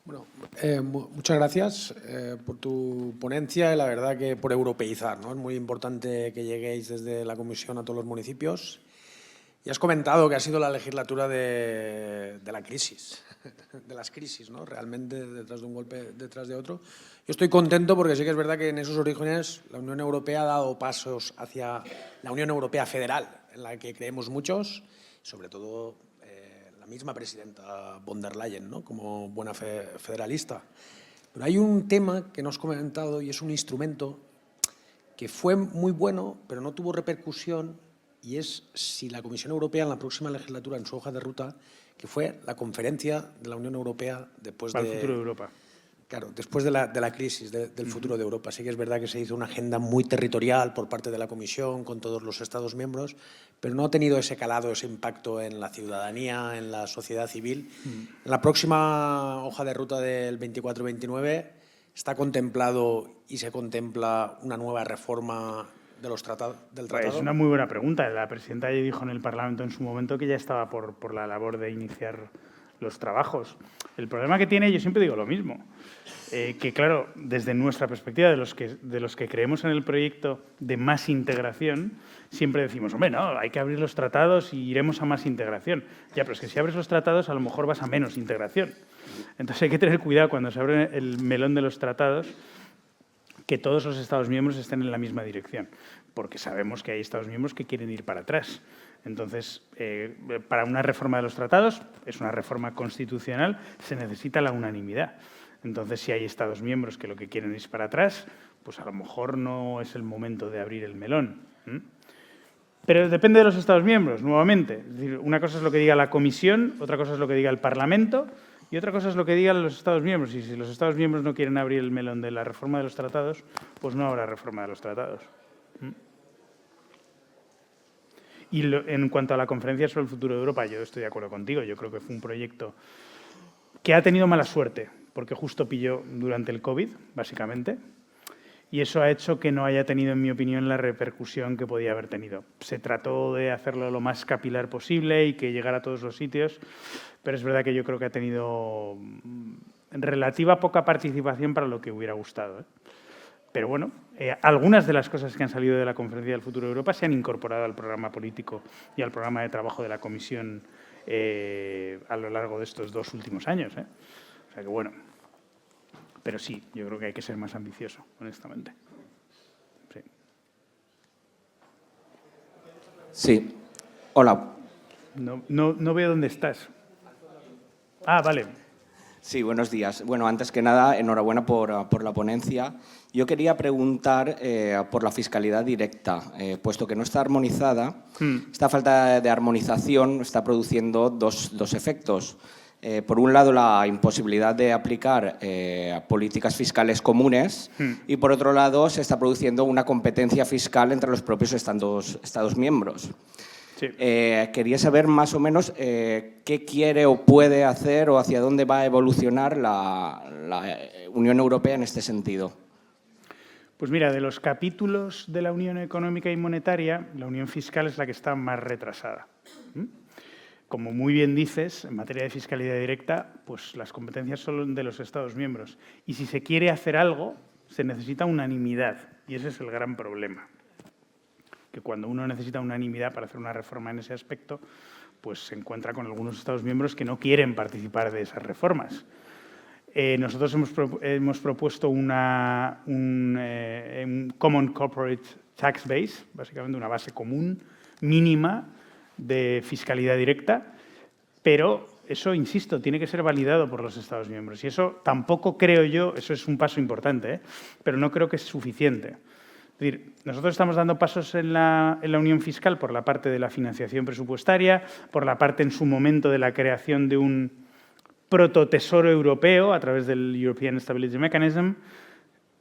Bueno, muchas gracias por tu ponencia y la verdad que por europeizar, ¿no? Es muy importante que lleguéis desde la Comisión a todos los municipios. Y has comentado que ha sido la legislatura de la crisis, de las crisis, ¿no? Realmente detrás de un golpe, detrás de otro. Yo estoy contento porque sí que es verdad que en esos orígenes la Unión Europea ha dado pasos hacia la Unión Europea federal, en la que creemos muchos, sobre todo la misma presidenta von der Leyen, ¿no? Como buena federalista. Pero hay un tema que no has comentado y es un instrumento que fue muy bueno, pero no tuvo repercusión y es si la Comisión Europea en la próxima legislatura, en su hoja de ruta, que fue la conferencia de la Unión Europea después Para el futuro de Europa. Claro, después de la crisis del futuro de Europa. Sí que es verdad que se hizo una agenda muy territorial por parte de la Comisión con todos los Estados miembros, pero no ha tenido ese calado, ese impacto en la ciudadanía, en la sociedad civil. En la próxima hoja de ruta del 24-29 está contemplado y se contempla una nueva reforma de los del tratado. Es una muy buena pregunta. La presidenta ya dijo en el Parlamento en su momento que ya estaba por la labor de iniciar los trabajos. El problema que tiene, yo siempre digo lo mismo, que claro, desde nuestra perspectiva, de los que creemos en el proyecto de más integración, siempre decimos, hombre, no, hay que abrir los tratados y iremos a más integración. Ya, pero es que si abres los tratados, a lo mejor vas a menos integración. Entonces hay que tener cuidado cuando se abre el melón de los tratados, que todos los Estados miembros estén en la misma dirección, porque sabemos que hay Estados miembros que quieren ir para atrás. Entonces, para una reforma de los tratados, es una reforma constitucional, se necesita la unanimidad. Entonces, si hay Estados miembros que lo que quieren es para atrás, pues a lo mejor no es el momento de abrir el melón. Pero depende de los Estados miembros, nuevamente. Es decir, una cosa es lo que diga la Comisión, otra cosa es lo que diga el Parlamento y otra cosa es lo que digan los Estados miembros. Y si los Estados miembros no quieren abrir el melón de la reforma de los tratados, pues no habrá reforma de los tratados. Y en cuanto a la conferencia sobre el futuro de Europa, yo estoy de acuerdo contigo. Yo creo que fue un proyecto que ha tenido mala suerte, porque justo pilló durante el COVID, básicamente, y eso ha hecho que no haya tenido, en mi opinión, la repercusión que podía haber tenido. Se trató de hacerlo lo más capilar posible y que llegara a todos los sitios, pero es verdad que yo creo que ha tenido relativa poca participación para lo que hubiera gustado, ¿eh? Pero bueno, algunas de las cosas que han salido de la Conferencia del Futuro de Europa se han incorporado al programa político y al programa de trabajo de la Comisión a lo largo de estos 2 últimos años, ¿eh? O sea que bueno, pero sí, yo creo que hay que ser más ambicioso, honestamente. Sí. Sí. Hola. No veo dónde estás. Ah, vale. Sí, buenos días. Bueno, antes que nada, enhorabuena por la ponencia. Yo quería preguntar por la fiscalidad directa, puesto que no está armonizada. Esta falta de armonización está produciendo dos efectos. Por un lado, la imposibilidad de aplicar políticas fiscales comunes y, por otro lado, se está produciendo una competencia fiscal entre los propios Estados miembros. Sí. Quería saber más o menos qué quiere o puede hacer o hacia dónde va a evolucionar la Unión Europea en este sentido. Pues mira, de los capítulos de la Unión Económica y Monetaria, la Unión Fiscal es la que está más retrasada. Como muy bien dices, en materia de fiscalidad directa, pues las competencias son de los Estados miembros. Y si se quiere hacer algo, se necesita unanimidad. Y ese es el gran problema. Que cuando uno necesita unanimidad para hacer una reforma en ese aspecto, pues se encuentra con algunos Estados miembros que no quieren participar de esas reformas. Nosotros hemos propuesto un Common Corporate Tax Base, básicamente una base común mínima de fiscalidad directa, pero eso, insisto, tiene que ser validado por los Estados miembros. Y eso tampoco creo yo, eso es un paso importante, pero no creo que es suficiente. Es decir, nosotros estamos dando pasos en la unión fiscal por la parte de la financiación presupuestaria, por la parte en su momento de la creación de un prototesoro europeo a través del European Stability Mechanism,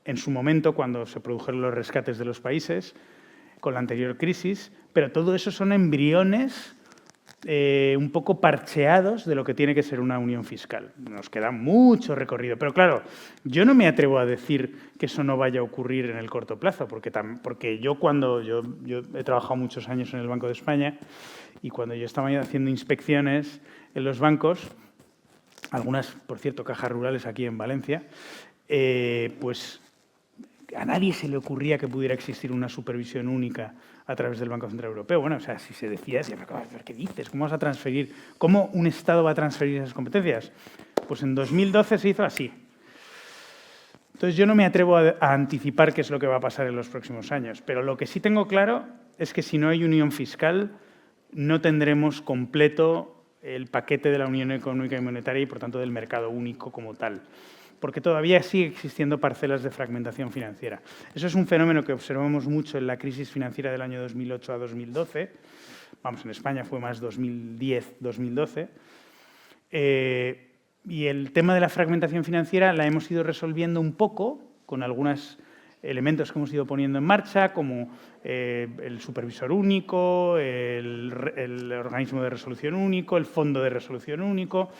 en su momento cuando se produjeron los rescates de los países con la anterior crisis, pero todo eso son embriones un poco parcheados de lo que tiene que ser una unión fiscal. Nos queda mucho recorrido, pero claro, yo no me atrevo a decir que eso no vaya a ocurrir en el corto plazo, porque yo he trabajado muchos años en el Banco de España y cuando yo estaba haciendo inspecciones en los bancos, algunas, por cierto, cajas rurales aquí en Valencia, pues a nadie se le ocurría que pudiera existir una supervisión única a través del Banco Central Europeo. Bueno, o sea, si se decía, ¿qué dices? ¿Cómo vas a transferir? ¿Cómo un Estado va a transferir esas competencias? Pues en 2012 se hizo así. Entonces, yo no me atrevo a anticipar qué es lo que va a pasar en los próximos años, pero lo que sí tengo claro es que si no hay unión fiscal, no tendremos completo el paquete de la Unión Económica y Monetaria y, por tanto, del mercado único como tal, porque todavía sigue existiendo parcelas de fragmentación financiera. Eso es un fenómeno que observamos mucho en la crisis financiera del año 2008 a 2012. Vamos, en España fue más 2010-2012. Y el tema de la fragmentación financiera la hemos ido resolviendo un poco con algunos elementos que hemos ido poniendo en marcha, como el supervisor único, el organismo de resolución único, el fondo de resolución único.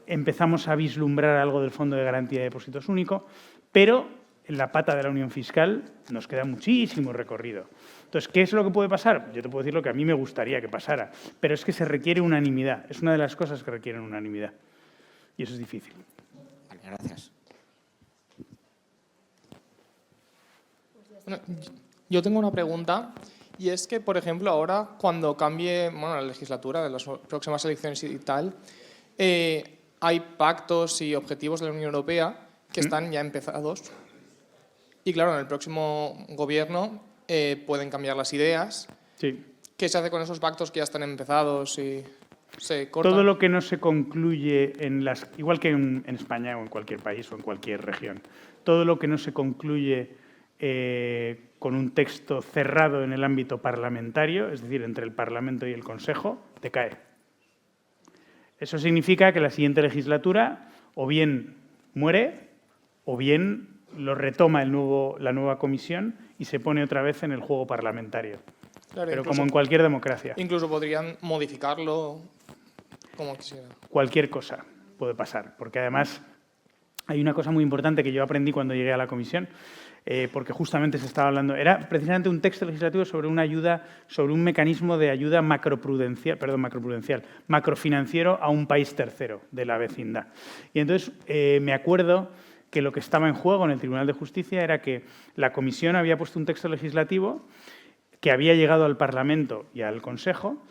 Empezamos a vislumbrar algo del fondo de garantía de depósitos único, pero en la pata de la unión fiscal nos queda muchísimo recorrido. Entonces, ¿qué es lo que puede pasar? Yo te puedo decir lo que a mí me gustaría que pasara, pero es que se requiere unanimidad. Es una de las cosas que requieren unanimidad. Y eso es difícil. Vale, gracias. Bueno, yo tengo una pregunta, y es que, por ejemplo, ahora, cuando cambie la legislatura de las próximas elecciones y tal, hay pactos y objetivos de la Unión Europea que están ya empezados. Y claro, en el próximo gobierno pueden cambiar las ideas. Sí. ¿Qué se hace con esos pactos que ya están empezados y se cortan? Todo lo que no se concluye igual que en España o en cualquier país o en cualquier región, todo lo que no se concluye con un texto cerrado en el ámbito parlamentario, es decir, entre el Parlamento y el Consejo, decae. Eso significa que la siguiente legislatura o bien muere o bien lo retoma la nueva comisión y se pone otra vez en el juego parlamentario. Claro, Pero como en cualquier democracia. Incluso podrían modificarlo como quisiera. Cualquier cosa puede pasar, porque además hay una cosa muy importante que yo aprendí cuando llegué a la comisión, porque justamente se estaba hablando, era precisamente un texto legislativo sobre una ayuda, sobre un mecanismo de ayuda macrofinanciero a un país tercero de la vecindad. Y entonces me acuerdo que lo que estaba en juego en el Tribunal de Justicia era que la comisión había puesto un texto legislativo que había llegado al Parlamento y al Consejo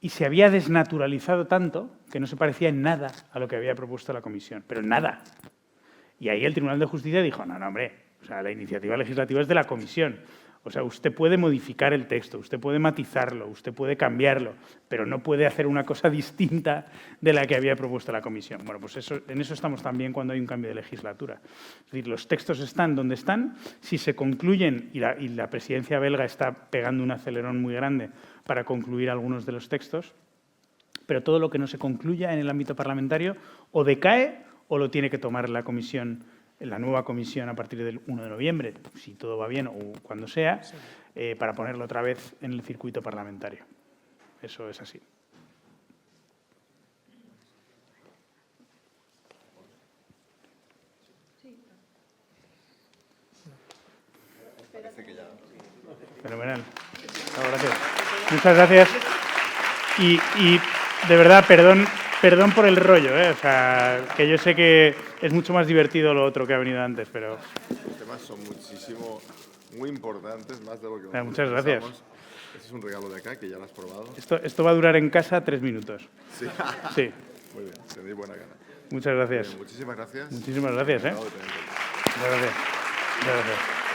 y se había desnaturalizado tanto que no se parecía en nada a lo que había propuesto la comisión, pero en nada. Y ahí el Tribunal de Justicia dijo, no, hombre, o sea, la iniciativa legislativa es de la comisión. O sea, usted puede modificar el texto, usted puede matizarlo, usted puede cambiarlo, pero no puede hacer una cosa distinta de la que había propuesto la comisión. Bueno, pues en eso estamos también cuando hay un cambio de legislatura. Es decir, los textos están donde están, si se concluyen, y la presidencia belga está pegando un acelerón muy grande para concluir algunos de los textos, pero todo lo que no se concluya en el ámbito parlamentario o decae o lo tiene que tomar la comisión, la nueva comisión a partir del 1 de noviembre, si todo va bien o cuando sea, para ponerlo otra vez en el circuito parlamentario. Eso es así. Fenomenal. No, gracias. Muchas gracias. Y de verdad, perdón por el rollo, o sea, que yo sé que es mucho más divertido lo otro que ha venido antes, pero... Los temas son muy importantes, más de lo que Muchas gracias. Este es un regalo de acá, que ya lo has probado. Esto va a durar en casa 3 minutos. Sí. Sí. Muy bien, tenéis buena gana. Muchas gracias. Muchísimas gracias. Muchísimas gracias. Encantado de tenerte. Muchas gracias. Muchas gracias.